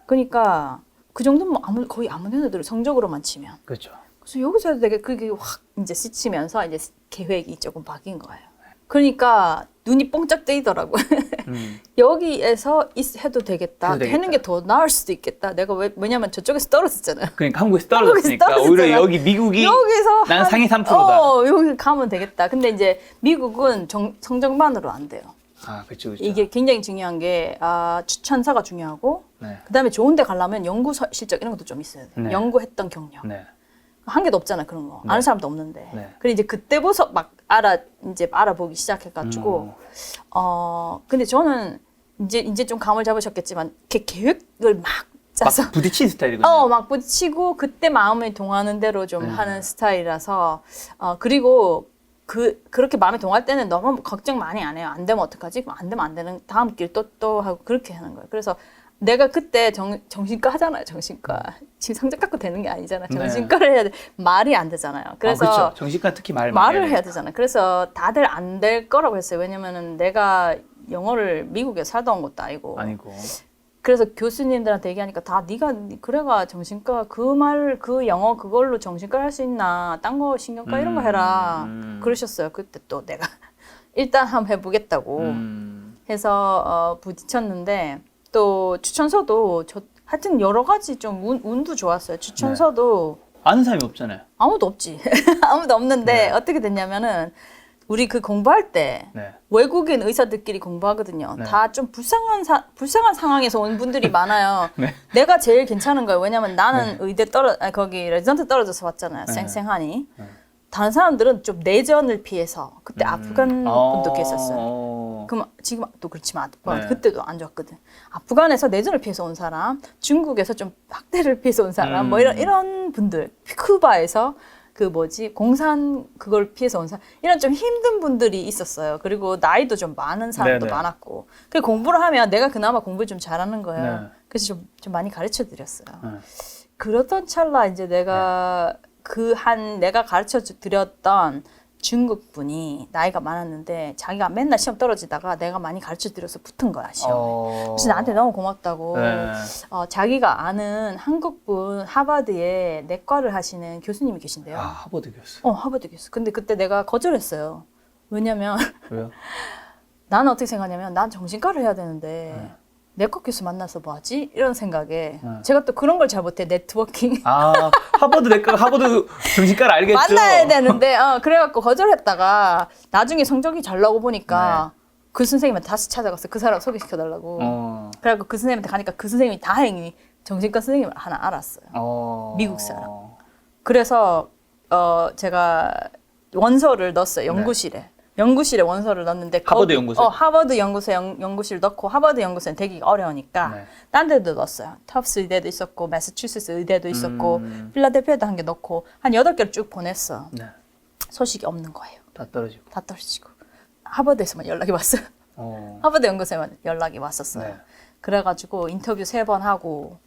그러니까 그 정도면 거의 아무 데나들 성적으로만 치면. 그렇죠. 그래서 여기서 해도 되게 그게 확 이제 스치면서 이제 계획이 조금 바뀐 거예요. 그러니까 눈이 뽕짝 뜨이더라고. 여기에서 해도 되겠다. 하는 게 더 나을 수도 있겠다. 내가 왜냐면 저쪽에서 떨어졌잖아요. 그러니까 한국에서 떨어졌으니까 오히려 여기 미국이 여기서 난 상위 3%다. 여기 가면 되겠다. 근데 이제 미국은 성적만으로 안 돼요. 그렇죠. 이게 굉장히 중요한 게 추천사가 중요하고 네. 그다음에 좋은 데 가려면 연구 실적 이런 것도 좀 있어야 돼요. 네. 연구했던 경력. 네. 한 개도 없잖아 그런 거. 아는 사람도 없는데. 네. 그래 이제 그때부터 막 알아보기 시작해가지고 근데 저는 이제 좀 감을 잡으셨겠지만 이렇게 계획을 막 짜서 막 부딪히는 스타일이거든요. 막 부딪히고 그때 마음이 동하는 대로 좀 하는 스타일이라서 그리고 그렇게 마음이 동할 때는 너무 걱정 많이 안 해요. 안 되면 어떡하지? 안 되면 안 되는 다음 길 또 하고 그렇게 하는 거예요. 그래서 내가 그때 정신과 하잖아요. 정신과. 지금 성적 갖고 되는 게 아니잖아요. 정신과를 해야 돼. 말이 안 되잖아요. 그래서 그렇죠. 정신과 특히 말을 해야 되잖아요. 그래서 다들 안 될 거라고 했어요. 왜냐면은 내가 영어를 미국에 살다 온 것도 아니고. 그래서 교수님들한테 얘기하니까 다 네가 그래가 정신과 그 영어 그걸로 정신과 할 수 있나? 딴 거 신경과 이런 거 해라. 그러셨어요. 그때 또 내가 일단 한번 해보겠다고 해서 부딪혔는데 또 추천서도 하여튼 여러 가지 좀 운도 좋았어요. 추천서도 아는 사람이 없잖아요. 아무도 없지. 아무도 없는데 어떻게 됐냐면은 우리 그 공부할 때 외국인 의사들끼리 공부하거든요. 다 좀 불쌍한 상황에서 온 분들이 많아요. 내가 제일 괜찮은 거예요. 왜냐면 나는 의대 거기 레지던트 떨어져서 왔잖아요. 쌩쌩하니. 다른 사람들은 좀 내전을 피해서 그때 아프간 분도 계셨어요. 그럼 지금 또 그렇지만 그때도 안 좋았거든. 아프간에서 내전을 피해서 온 사람, 중국에서 좀 학대를 피해서 온 사람, 뭐 이런 분들, 쿠바에서 공산 그걸 피해서 온 사람, 이런 좀 힘든 분들이 있었어요. 그리고 나이도 좀 많은 사람도 많았고. 그래서 공부를 하면 내가 그나마 공부를 좀 잘하는 거예요. 그래서 좀 많이 가르쳐 드렸어요. 그러던 찰나 이제 내가 내가 가르쳐 드렸던 중국 분이 나이가 많았는데 자기가 맨날 시험 떨어지다가 내가 많이 가르쳐 드려서 붙은 거야, 시험에. 그래서 나한테 너무 고맙다고. 네. 자기가 아는 한국분 하버드에 내과를 하시는 교수님이 계신데요. 아, 하버드 교수. 하버드 교수. 근데 그때 내가 거절했어요. 왜냐면 왜요? 나는 어떻게 생각하냐면 난 정신과를 해야 되는데 내과 교수 만나서 뭐 하지? 이런 생각에 제가 또 그런 걸 잘 못해. 네트워킹. 아, 하버드 정신과를 알겠죠. 만나야 되는데 그래갖고 거절했다가 나중에 성적이 잘 나오고 보니까 그 선생님한테 다시 찾아가서 그 사람 소개시켜달라고. 그래갖고 그 선생님한테 가니까 그 선생님이 다행히 정신과 선생님을 하나 알았어요. 미국 사람. 그래서 제가 원서를 넣었어요. 연구실에. 연구실에 원서를 넣었는데 하버드 연구소? 하버드 연구소에 연구실 넣고 하버드 연구소는 되기가 어려우니까 딴 데도 넣었어요. 터프스 의대도 있었고 매사추세츠 의대도 있었고 필라델피아도 한 개 넣고 한 8개를 쭉 보냈어. 소식이 없는 거예요. 다 떨어지고. 다 떨어지고. 하버드에서만 연락이 왔어요. 하버드 연구소에만 연락이 왔었어요. 그래가지고 인터뷰 3번 하고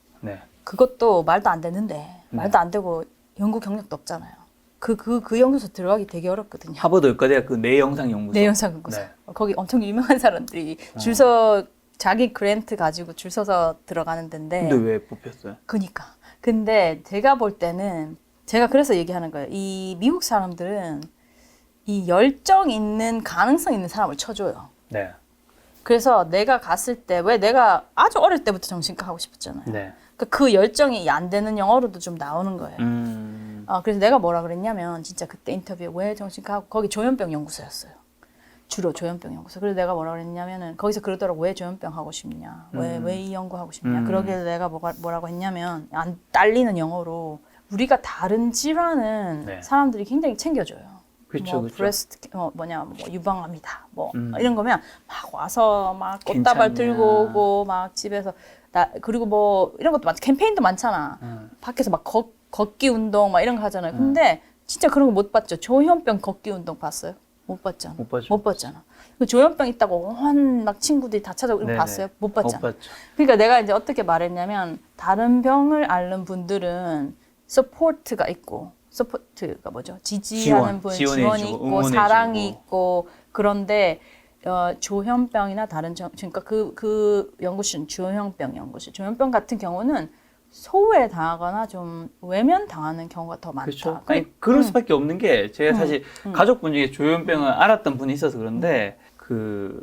그것도 말도 안 되는데 말도 안 되고 연구 경력도 없잖아요. 그 연구소 들어가기 되게 어렵거든요. 하버드 의과대학 그 내영상 연구소. 내영상 연구소. 거기 엄청 유명한 사람들이 자기 그랜트 가지고 줄 서서 들어가는 데인데. 근데 왜 뽑혔어요? 그니까. 근데 제가 볼 때는 제가 그래서 얘기하는 거예요. 이 미국 사람들은 이 열정 있는 가능성 있는 사람을 쳐줘요. 그래서 내가 갔을 때 왜 내가 아주 어릴 때부터 정신과 하고 싶었잖아요. 그러니까 그 열정이 안 되는 영어로도 좀 나오는 거예요. 그래서 내가 뭐라 그랬냐면 진짜 그때 인터뷰에 왜 정신과 하고 거기 조현병 연구소였어요. 주로 조현병 연구소. 그래서 내가 뭐라 그랬냐면은 거기서 그러더라고. 왜 조현병 하고 싶냐? 왜 이 연구 하고 싶냐? 그러길래 내가 뭐라고 했냐면 안 딸리는 영어로 우리가 다른 질환은 사람들이 굉장히 챙겨줘요. 그렇죠. 브레스트 유방암이다. 이런 거면 막 와서 막 꽃다발 들고 오고 막 집에서 그리고 이런 것도 캠페인도 많잖아. 밖에서 막 걷기 운동 막 이런 거 하잖아요. 근데 진짜 그런 거 못 봤죠. 조현병 걷기 운동 봤어요? 못 봤잖아. 못 봤잖아. 그 조현병 있다고 막 친구들이 다 찾아오고 이런 거 봤어요? 못 봤잖아. 못 봤죠. 그러니까 내가 이제 어떻게 말했냐면 다른 병을 앓는 분들은 서포트가 있고 서포트가 뭐죠? 지지하는 분, 지원이 있고 사랑이 있고 그런데 조현병이나 다른 그러니까 그 연구실은 조현병 연구실. 조현병 같은 경우는 소외 당하거나 좀 외면 당하는 경우가 더 많다. 그렇죠. 아니 그럴 수밖에 없는 게 제가 사실 가족분 중에 조현병을 알았던 분이 있어서 그런데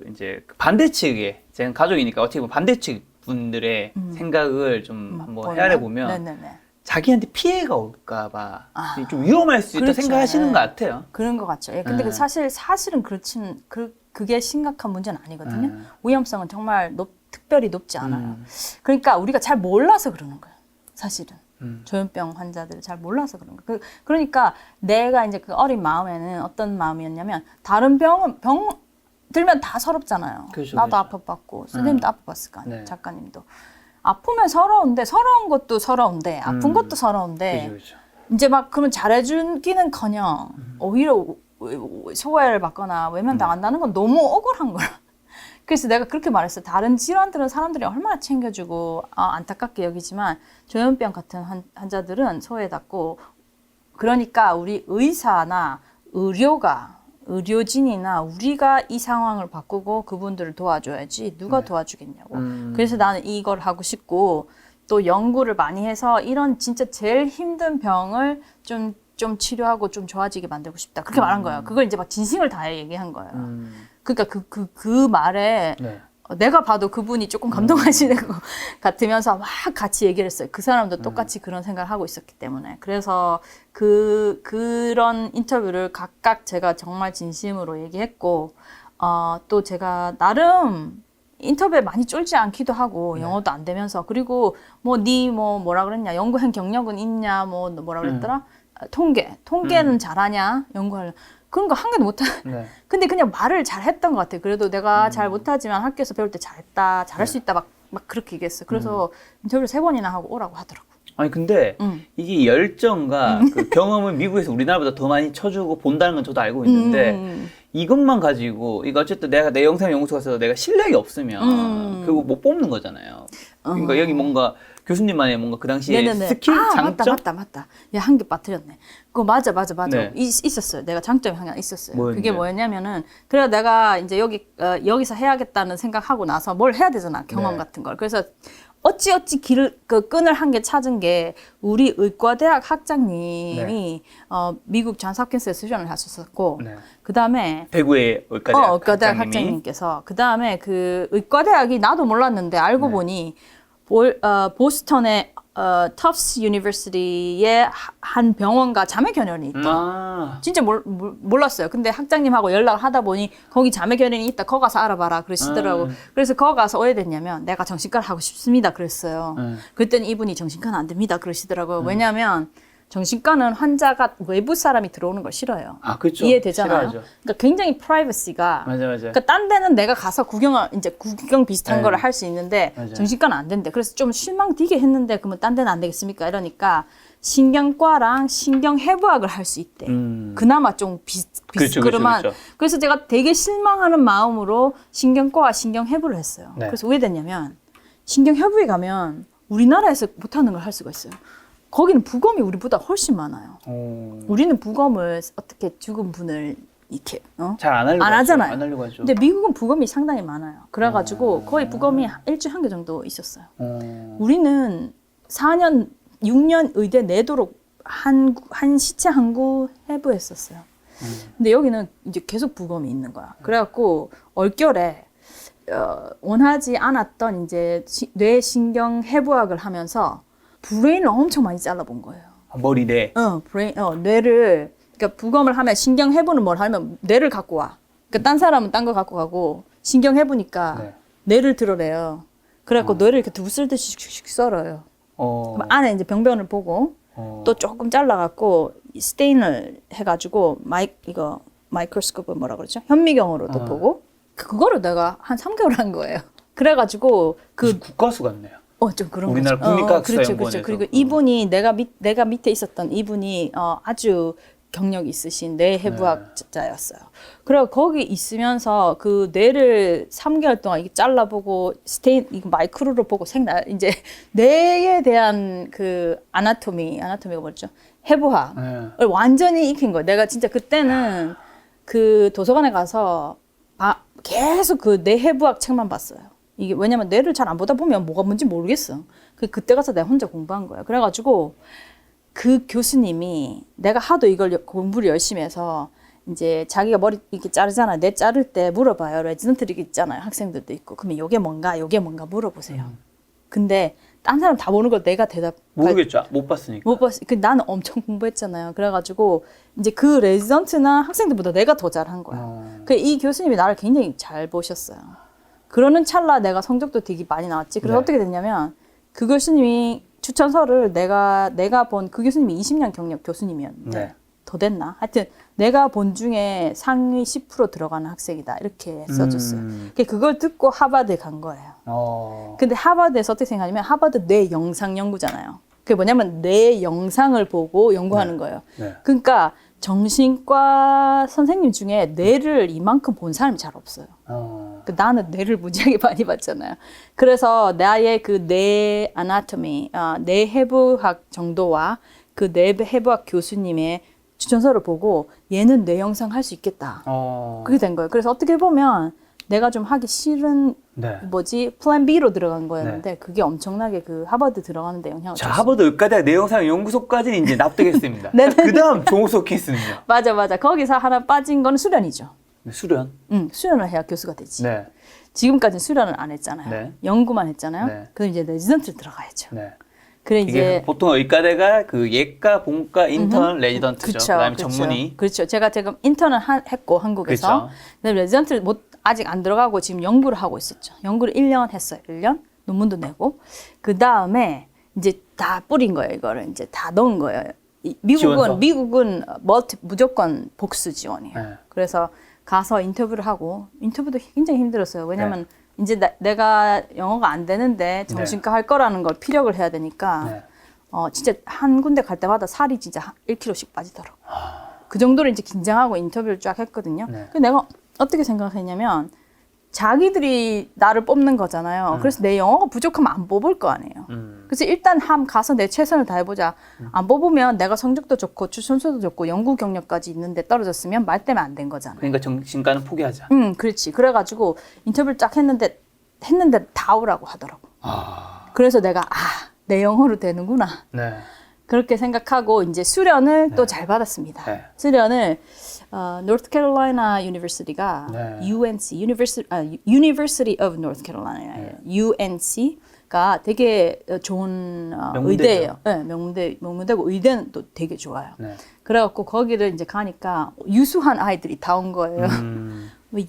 이제 반대 측에 제가 가족이니까 어떻게 보면 반대 측 분들의 생각을 좀 한번 헤아려 보면 자기한테 피해가 올까봐 좀 위험할 수 있다 그렇죠. 생각하시는 것 같아요. 그런 것 같죠. 근데 사실은 그게 심각한 문제는 아니거든요. 위험성은 정말 특별히 높지 않아요. 그러니까 우리가 잘 몰라서 그러는 거예요. 사실은 조현병 환자들을 잘 몰라서 그런 거예요. 그러니까 내가 이제 그 어린 마음에는 어떤 마음이었냐면 다른 병 들면 다 서럽잖아요. 나도 아파봤고 선생님도 아파봤을 거 아니에요. 작가님도. 아프면 서러운데 서러운 것도 서러운데 아픈 것도 서러운데 이제 막 그러면 잘해주기는커녕 오히려 소외를 받거나 외면당한다는 건 너무 억울한 거야. 그래서 내가 그렇게 말했어요. 다른 질환들은 사람들이 얼마나 챙겨주고 안타깝게 여기지만 조현병 같은 환자들은 소외받고 그러니까 우리 의사나 의료진이나 우리가 이 상황을 바꾸고 그분들을 도와줘야지 누가 도와주겠냐고. 그래서 나는 이걸 하고 싶고 또 연구를 많이 해서 이런 진짜 제일 힘든 병을 좀 치료하고 좀 좋아지게 만들고 싶다. 그렇게 말한 거예요. 그걸 이제 막 진심을 다해 얘기한 거예요. 그러니까 그 말에 내가 봐도 그분이 조금 감동하시는 것 같으면서 막 같이 얘기를 했어요. 그 사람도 똑같이 그런 생각을 하고 있었기 때문에. 그래서 그런 인터뷰를 각각 제가 정말 진심으로 얘기했고, 또 제가 나름 인터뷰에 많이 쫄지 않기도 하고, 영어도 안 되면서. 그리고 뭐라 그랬냐, 연구한 경력은 있냐, 뭐라 그랬더라? 통계는 잘하냐, 연구하려. 그런 거 한 개도 못해. 근데 그냥 말을 잘 했던 것 같아요. 그래도 내가 잘 못하지만 학교에서 배울 때 잘했다, 잘할 수 있다, 막 그렇게 얘기했어요. 그래서 인터뷰를 3번이나 하고 오라고 하더라고. 아니, 근데 이게 열정과 그 경험을 미국에서 우리나라보다 더 많이 쳐주고 본다는 건 저도 알고 있는데 이것만 가지고, 이거 어쨌든 내가 내 영상 연구소 가서 내가 실력이 없으면 결국 못 뽑는 거잖아요. 그러니까 여기 뭔가 교수님만의 뭔가 그 당시에 네네네. 스킬, 장점? 맞다. 야, 한 개 빠뜨렸네. 그거 맞아. 네. 있었어요. 내가 장점이 하나 있었어요. 그게 뭐였는데요? 뭐였냐면은, 그래 내가 이제 여기서 해야겠다는 생각하고 나서 뭘 해야 되잖아. 경험 네. 같은 걸. 그래서 어찌 끈을 한 개 찾은 게 우리 의과대학 학장님이 미국 존스 홉킨스에 수련을 하셨었고, 네. 그 다음에 대구의 의과대학 의과대학 학장님이 학장님께서 그 다음에 그 의과대학이 나도 몰랐는데 알고 네. 보니 보스턴의 터프스 유니버시티의 한 병원과 자매 결연이 있다. 진짜 몰랐어요. 근데 학장님하고 연락을 하다 보니 거기 자매 결연이 있다. 거기 가서 알아봐라 그러시더라고. 그래서 거기 가서 왜 됐냐면 내가 정신과를 하고 싶습니다 그랬어요. 그랬더니 이분이 정신과는 안 됩니다 그러시더라고요. 왜냐하면 정신과는 환자가 외부 사람이 들어오는 걸 싫어요. 아, 그렇죠. 이해되잖아요. 싫어하죠. 그러니까 굉장히 프라이버시가. 맞아. 그러니까 딴 데는 내가 가서 구경 비슷한 네. 거를 할 수 있는데 맞아요. 정신과는 안 된대. 그래서 좀 실망되게 했는데 그러면 딴 데는 안 되겠습니까? 이러니까 신경과랑 신경해부학을 할 수 있대. 그나마 좀 비슷그름한. 그렇죠. 그래서 제가 되게 실망하는 마음으로 신경과와 신경해부를 했어요. 네. 그래서 왜 됐냐면 신경해부에 가면 우리나라에서 못하는 걸 할 수가 있어요. 거기는 부검이 우리보다 훨씬 많아요. 우리는 부검을 어떻게 죽은 분을 이렇게 잘 안 하려고 안 하잖아요. 안 하려고 하죠. 근데 미국은 부검이 상당히 많아요. 그래가지고 거의 부검이 일주일에 한 개 정도 있었어요. 우리는 4년, 6년 의대 내도록 한 시체 한구 해부했었어요. 근데 여기는 이제 계속 부검이 있는 거야. 그래갖고 얼결에 원하지 않았던 이제 뇌신경 해부학을 하면서 브레인을 엄청 많이 잘라본 거예요. 머리래. 뇌를, 그러니까 부검을 하면 신경 해부는 뭘 하면 뇌를 갖고 와. 그러니까 딴 사람은 딴 거 갖고 가고 신경 해부니까 네. 뇌를 드러내요. 그래갖고 뇌를 이렇게 두 쓸듯이 슉슉 썰어요. 그럼 안에 이제 병변을 보고 또 조금 잘라갖고 스테인을 해가지고 마이크로스코프 뭐라 그러죠? 현미경으로도 보고 그거를 내가 한 3개월 한 거예요. 그래가지고 국가수 같네요. 좀 그런 우리나라 거죠. 국립과학수사연구원에서. 그렇죠. 그리고 이분이 내가 밑에 있었던 이분이 아주 경력이 있으신 뇌해부학자였어요. 그래서 거기 있으면서 그 뇌를 3개월 동안 이게 잘라보고 이거 마이크로로 보고 이제 뇌에 대한 그 아나토미가 뭐였죠? 해부학을 완전히 익힌 거예요. 내가 진짜 그때는 그 도서관에 가서 계속 그 뇌해부학 책만 봤어요. 이게 왜냐면 뇌를 잘 안 보다 보면 뭐가 뭔지 모르겠어. 그때 가서 내가 혼자 공부한 거야. 그래가지고 그 교수님이 내가 하도 이걸 공부를 열심히 해서 이제 자기가 머리 이렇게 자르잖아. 뇌 자를 때 물어봐요. 레지던트들이 있잖아요. 학생들도 있고. 그러면 요게 뭔가 물어보세요. 근데 딴 사람 다 보는 걸 내가 모르겠죠. 못 봤으니까. 못 봤어. 나는 엄청 공부했잖아요. 그래가지고 이제 그 레지던트나 학생들보다 내가 더 잘한 거야. 이 교수님이 나를 굉장히 잘 보셨어요. 그러는 찰나 내가 성적도 되게 많이 나왔지. 그래서 어떻게 됐냐면 그 교수님이 추천서를 내가 본 그 교수님이 20년 경력 교수님이었는데 더 됐나? 하여튼 내가 본 중에 상위 10% 들어가는 학생이다 이렇게 써줬어요. 그걸 듣고 하버드에 간 거예요. 근데 하버드에서 어떻게 생각하냐면 하버드 뇌 영상 연구잖아요. 그게 뭐냐면 뇌 영상을 보고 연구하는 거예요. 그러니까 정신과 선생님 중에 뇌를 이만큼 본 사람이 잘 없어요. 나는 뇌를 무지하게 많이 봤잖아요. 그래서 나의 그 뇌 아나토미, 뇌 해부학 정도와 그 뇌 해부학 교수님의 추천서를 보고 얘는 뇌 영상 할 수 있겠다. 그게 된 거예요. 그래서 어떻게 보면 내가 좀 하기 싫은 플랜 B로 들어간 거였는데 그게 엄청나게 그 하버드 들어가는데 영향을 줬어요. 하버드 의과대학 뇌영상 연구소까지는 이제 납득했습니다. 그 다음 존스 홉킨스는요? 맞아. 거기서 하나 빠진 건 수련이죠. 수련? 수련을 해야 교수가 되지. 네. 지금까지는 수련을 안 했잖아요. 네. 연구만 했잖아요. 네. 그럼 이제 레지던트를 들어가야죠. 네. 그래 이게 이제 보통 의과대가 그 예과, 본과, 인턴, 레지던트죠. 그다음에 전문의. 그렇죠. 제가 지금 인턴을 했고 한국에서. 근데 레지던트를 아직 안 들어가고 지금 연구를 하고 있었죠. 연구를 1년 했어요. 1년 논문도 내고 그 다음에 이제 다 뿌린 거예요. 이거를 이제 다 넣은 거예요. 미국은 무조건 복수 지원이에요. 네. 그래서 가서 인터뷰를 하고 인터뷰도 굉장히 힘들었어요. 왜냐면 이제 내가 영어가 안 되는데 정신과 할 거라는 걸 피력을 해야 되니까 진짜 한 군데 갈 때마다 살이 진짜 1kg씩 빠지더라고. 그 정도로 이제 긴장하고 인터뷰를 쫙 했거든요. 근데 내가 어떻게 생각했냐면 자기들이 나를 뽑는 거잖아요. 그래서 내 영어가 부족하면 안 뽑을 거 아니에요. 그래서 일단 가서 내 최선을 다해보자. 안 뽑으면 내가 성적도 좋고 추천서도 좋고 연구 경력까지 있는데 떨어졌으면 말 때문에 안 된 거잖아. 그러니까 정신과는 포기하자. 그렇지. 그래가지고 인터뷰를 딱 했는데 다 오라고 하더라고. 그래서 내가 내 영어로 되는구나. 네. 그렇게 생각하고 이제 수련을 또 잘 받았습니다. 네. 수련을 North Carolina University가 UNC University of North Carolina UNC가 되게 좋은 명문대죠. 의대예요. 네, 명문대고 의대는 또 되게 좋아요. 네. 그래갖고 거기를 이제 가니까 유수한 아이들이 다 온 거예요. 뭐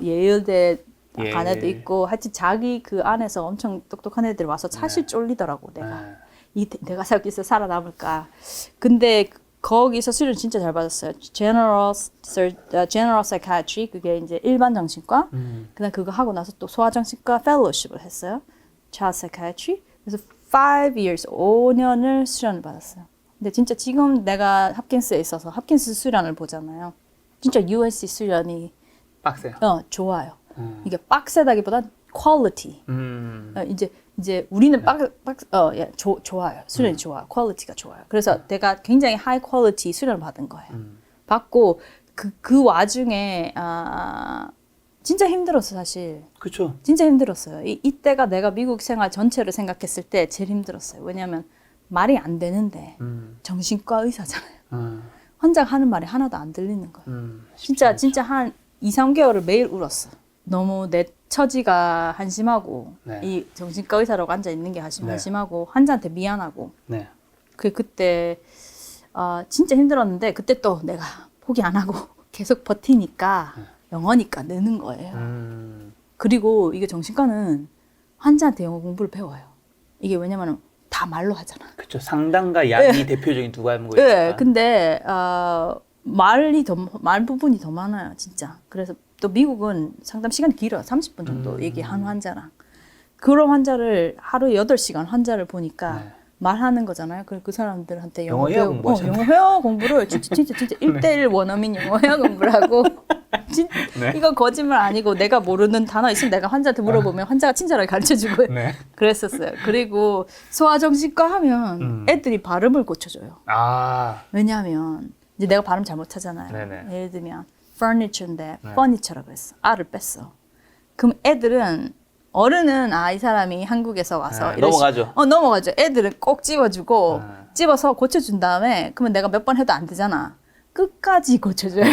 예일대 간 애도 있고 하여튼 자기 그 안에서 엄청 똑똑한 애들 와서 사실 쫄리더라고 내가. 내가 여기서 살아남을까. 근데 거기서 수련 진짜 잘 받았어요. General Psychiatry 그게 이제 일반 정신과. 그다음 그거 하고 나서 또 소아정신과 fellowship을 했어요. Child Psychiatry. 그래서 5년을 수련을 받았어요. 근데 진짜 지금 내가 합킨스에 있어서 합킨스 수련을 보잖아요. 진짜 UNC 수련이 빡세요. 좋아요. 이게 빡세다기보다 퀄리티. 이제 우리는 좋아요. 수련이 좋아요. 퀄리티가 좋아요. 그래서 내가 굉장히 하이 퀄리티 수련을 받은 거예요. 받고 그 와중에 진짜 힘들었어 사실. 그렇죠. 진짜 힘들었어요. 이때가 내가 미국 생활 전체를 생각했을 때 제일 힘들었어요. 왜냐하면 말이 안 되는데 정신과 의사잖아요. 환자가 하는 말이 하나도 안 들리는 거예요. 진짜 한 2-3개월을 매일 울었어. 너무 내 처지가 한심하고 이 정신과 의사라고 앉아 있는 게 한심하고 환자한테 미안하고. 그때 진짜 힘들었는데 그때 또 내가 포기 안 하고 계속 버티니까 영어니까 느는 거예요. 그리고 이게 정신과는 환자한테 영어 공부를 배워요. 이게 왜냐면 다 말로 하잖아. 그렇죠. 상담과 약이 대표적인 두 과목이니까. 네, 근데 말 부분이 더 많아요, 진짜. 그래서 또 미국은 상담 시간이 길어요. 30분 정도 얘기한 환자랑. 그런 환자를 하루 8시간 환자를 보니까 말하는 거잖아요. 그 사람들한테 영어 회화 배우고 영어 회화 공부를 진짜 1대1 원어민 영어 회화 공부를 하고 이거 거짓말 아니고 내가 모르는 단어 있으면 내가 환자한테 물어보면 환자가 친절하게 가르쳐주고 그랬었어요. 그리고 소아정신과 하면 애들이 발음을 고쳐줘요. 왜냐하면 이제 내가 발음 잘못 하잖아요. 예를 들면 furniture인데 furniture라고 했어. R을 뺐어. 그럼 애들은 어른은 이 사람이 한국에서 와서 넘어가죠. 넘어가죠. 애들은 꼭 집어주고 집어서 고쳐준 다음에 그러면 내가 몇 번 해도 안 되잖아. 끝까지 고쳐줘요.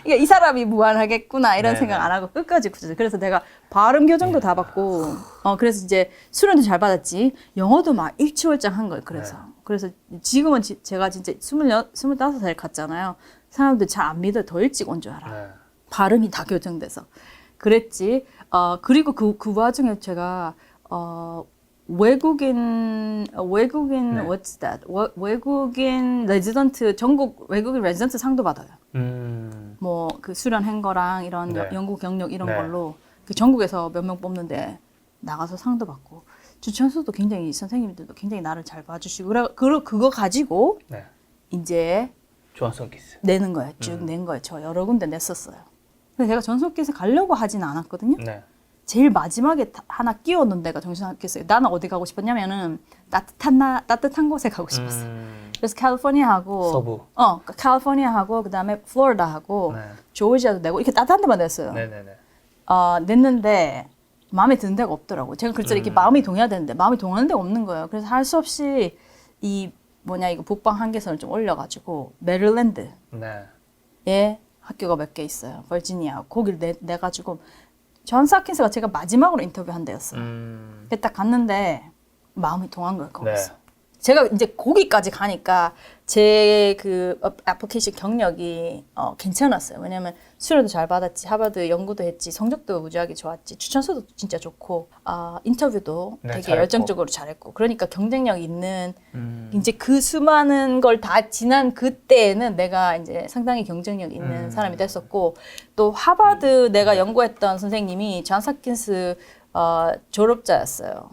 그러니까 이 사람이 무한하겠구나 이런 생각 안 하고 끝까지 고쳐줘요. 그래서 내가 발음 교정도 다 받고 그래서 이제 수련도 잘 받았지. 영어도 막 일치월장한 거예요. 그래서 지금은 제가 진짜 25살 갔잖아요. 사람들 잘 안 믿어. 더 일찍 온 줄 알아. 발음이 다 교정돼서. 그랬지. 그리고 그 와중에 제가 외국인 what's that? 외국인 레지던트 전국 외국인 레지던트 상도 받아요. 뭐 그 수련한 거랑 이런 연구 경력 이런 걸로 그 전국에서 몇 명 뽑는데 나가서 상도 받고 추천서도 굉장히 선생님들도 굉장히 나를 잘 봐주시고 그거 가지고 이제 조한성 키스 내는 거예요. 쭉 낸 거예요. 저 여러 군데 냈었어요. 근데 제가 전속기에서 가려고 하진 않았거든요. 제일 마지막에 하나 끼워놓은 데가 정신학교였어요. 나는 어디 가고 싶었냐면은 따뜻한 곳에 가고 싶었어요. 그래서 캘리포니아하고 서부. 캘리포니아하고 그다음에 플로리다하고 조지아도 내고 이렇게 따뜻한 데만 냈어요. 냈는데 마음에 드는 데가 없더라고요. 제가 그랬죠. 이렇게 마음이 동해야 되는데 마음이 동하는 데가 없는 거예요. 그래서 할 수 없이 이거 북방 한계선을 좀 올려가지고 메릴랜드에 학교가 몇 개 있어요. 버지니아 거기를 내가지고 존스 홉킨스가 제가 마지막으로 인터뷰한 데였어요. 그때 딱 갔는데 마음이 동한 거예요. 거기서. 제가 이제 거기까지 가니까 제 그 애플리케이션 경력이 괜찮았어요. 왜냐면 수료도 잘 받았지, 하버드 연구도 했지, 성적도 무지하게 좋았지, 추천서도 진짜 좋고, 인터뷰도 되게 잘했고. 열정적으로 잘했고, 그러니까 경쟁력 있는 이제 그 수많은 걸 다 지난 그때에는 내가 이제 상당히 경쟁력 있는 사람이 됐었고, 또 하버드 내가 연구했던 선생님이 존스 홉킨스 졸업자였어요.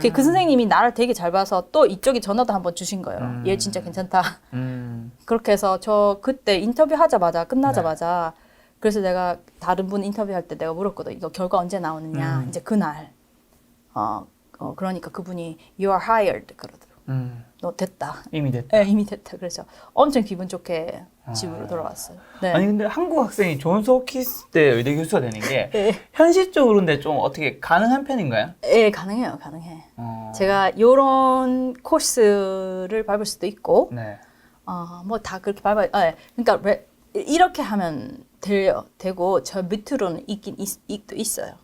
그 선생님이 나를 되게 잘 봐서 또 이쪽에 전화도 한번 주신 거예요. 얘 진짜 괜찮다. 그렇게 해서 저 그때 인터뷰 하자마자 끝나자마자 그래서 내가 다른 분 인터뷰할 때 내가 물었거든. 이거 결과 언제 나오느냐. 이제 그날. 그러니까 그분이 You are hired 그러더라고. 너 됐다. 이미 됐다. 네, 이미 됐다. 그래서 엄청 기분 좋게 집으로 돌아왔어요. 네. 아니 근데 한국 학생이 존스 홉킨스 때 의대 교수가 되는 게 네. 현실적으로 근데 좀 어떻게 가능한 편인가요? 네, 가능해요. 가능해. 제가 이런 코스를 밟을 수도 있고 네. 뭐 다 그렇게 밟아요. 그러니까 이렇게 하면 되고 저 밑으로는 또 있어요.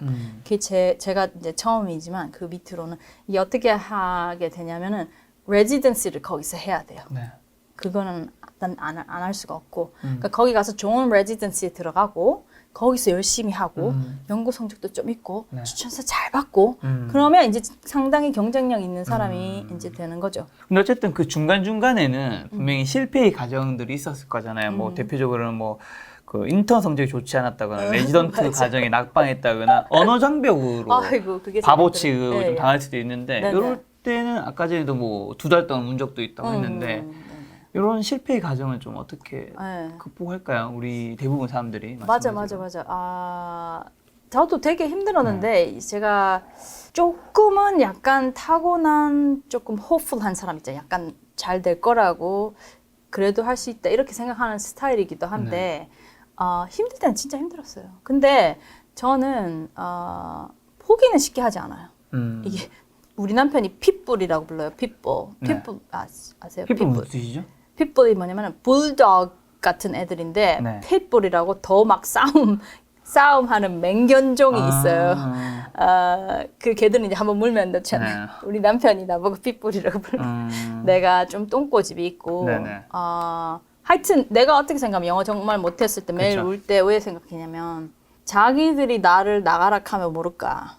그게 제가 이제 처음이지만 그 밑으로는 이게 어떻게 하게 되냐면은 레지던시를 거기서 해야 돼요. 네. 그거는 안 할 수가 없고 그러니까 거기 가서 좋은 레지던시에 들어가고 거기서 열심히 하고 연구 성적도 좀 있고 네. 추천서 잘 받고 그러면 이제 상당히 경쟁력 있는 사람이 이제 되는 거죠. 근데 어쨌든 그 중간중간에는 분명히 실패의 과정들이 있었을 거잖아요. 뭐 대표적으로는 뭐 그 인턴 성적이 좋지 않았다거나 레지던트 맞아. 과정에 낙방했다거나 언어 장벽으로 아이고 그게 바보 재밌더라고요. 취급을 예, 좀 예. 당할 수도 있는데 네네. 이럴 때는 아까 전에도 뭐 2달 동안 운 적도 있다고 했는데 이런 실패의 과정을 좀 어떻게 네. 극복할까요? 우리 대부분 사람들이. 맞아. 마찬가지로. 저도 되게 힘들었는데 제가 조금은 약간 타고난 조금 호프한 사람 있잖아요. 약간 잘 될 거라고 그래도 할 수 있다 이렇게 생각하는 스타일이기도 한데 힘들 때는 진짜 힘들었어요. 근데 저는 포기는 쉽게 하지 않아요. 이게 우리 남편이 핏불이라고 불러요. 핏불. 네. 핏불 아세요? 핏불 무슨 뜻이죠? 핏불이 뭐냐면 불독 같은 애들인데 네. 핏불이라고 더 막 싸움하는 맹견종이 있어요. 그 개들은 이제 한번 물면 넣잖아요. 네. 우리 남편이 나보고 핏불이라고 불러. 내가 좀 똥꼬집이 있고. 네네. 하여튼 내가 어떻게 생각하면 영어 정말 못했을 때 매일 그쵸. 울 때 왜 생각했냐면 자기들이 나를 나가라 하면 모를까.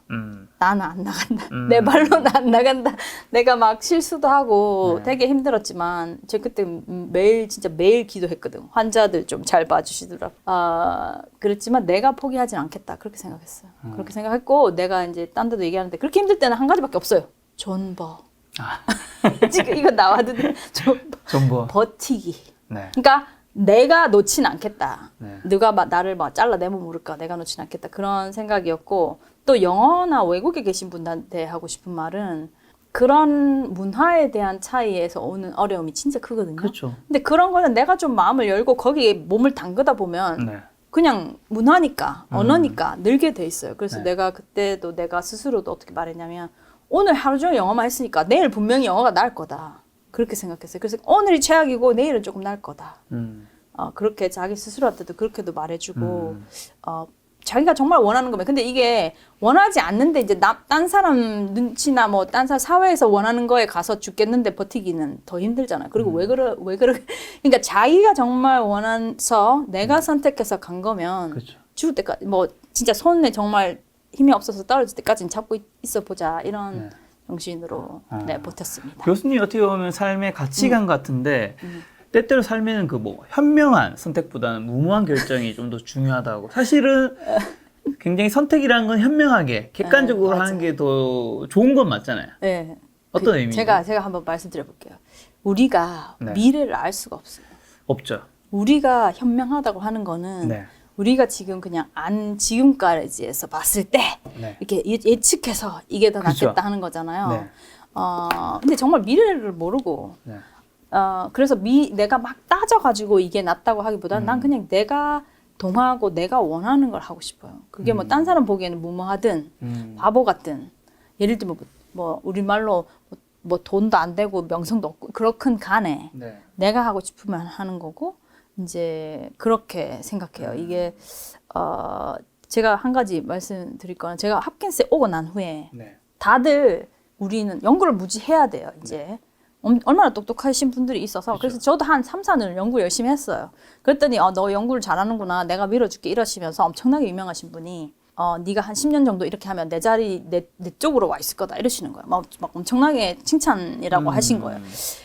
나는 안 나간다. 내 발로 나 안 나간다. 내가 막 실수도 하고 네. 되게 힘들었지만 제가 그때 진짜 매일 기도했거든. 환자들 좀 잘 봐주시더라고. 그렇지만 내가 포기하진 않겠다. 그렇게 생각했어요. 그렇게 생각했고 내가 이제 딴 데도 얘기하는데 그렇게 힘들 때는 한 가지밖에 없어요. 존버. 지금 이거 나와도 돼. 전부. 버티기. 네. 그러니까 내가 놓진 않겠다. 네. 누가 나를 잘라내면 모를까. 내가 놓진 않겠다. 그런 생각이었고 또 영어나 외국에 계신 분한테 하고 싶은 말은 그런 문화에 대한 차이에서 오는 어려움이 진짜 크거든요. 그렇죠. 근데 그런 거는 내가 좀 마음을 열고 거기에 몸을 담그다 보면 네. 그냥 문화니까 언어니까 늘게 돼 있어요. 그래서 네. 내가 그때도 내가 스스로도 어떻게 말했냐면 오늘 하루 종일 영어만 했으니까 내일 분명히 영어가 나을 거다. 그렇게 생각했어요. 그래서 오늘이 최악이고 내일은 조금 나을 거다. 그렇게 자기 스스로한테도 그렇게도 말해주고 자기가 정말 원하는 거면 근데 이게 원하지 않는데 이제 딴 사람 눈치나 뭐 딴 사람 사회에서 원하는 거에 가서 죽겠는데 버티기는 더 힘들잖아요. 그리고 왜 그러니까 자기가 정말 원해서 내가 선택해서 간 거면 그렇죠. 죽을 때까지 뭐 진짜 손에 정말 힘이 없어서 떨어질 때까지는 잡고 있어 보자 이런 정신으로 버텼습니다. 교수님 어떻게 보면 삶의 가치관 같은데 때때로 삶에는 그 뭐 현명한 선택보다는 무모한 결정이 좀 더 중요하다고. 사실은 굉장히 선택이라는 건 현명하게 객관적으로 네, 하는 게 더 좋은 건 맞잖아요. 네. 어떤 의미죠? 제가 한번 말씀드려 볼게요. 우리가 네. 미래를 알 수가 없어요. 없죠. 우리가 현명하다고 하는 거는 네. 우리가 지금 그냥 지금까지에서 봤을 때 네. 이렇게 예측해서 이게 더 그쵸. 낫겠다 하는 거잖아요. 네. 근데 정말 미래를 모르고 네. 그래서 내가 막 따져가지고 이게 낫다고 하기보다는 난 그냥 내가 동하고 내가 원하는 걸 하고 싶어요. 그게 뭐 딴 사람 보기에는 무모하든 바보 같든 예를 들면 뭐 우리말로 뭐 돈도 안 되고 명성도 없고 그렇건 간에 네. 내가 하고 싶으면 하는 거고 이제 그렇게 생각해요. 이게 제가 한 가지 말씀드릴 거는 제가 홉킨스에 오고 난 후에 네. 다들 우리는 연구를 무지 해야 돼요. 이제 얼마나 똑똑하신 분들이 있어서 그렇죠. 그래서 저도 한 3, 4년 연구 열심히 했어요. 그랬더니 너 연구를 잘하는구나. 내가 밀어줄게 이러시면서 엄청나게 유명하신 분이 네가 한 10년 정도 이렇게 하면 내 자리 내 쪽으로 와 있을 거다 이러시는 거예요. 막 엄청나게 칭찬이라고 하신 거예요.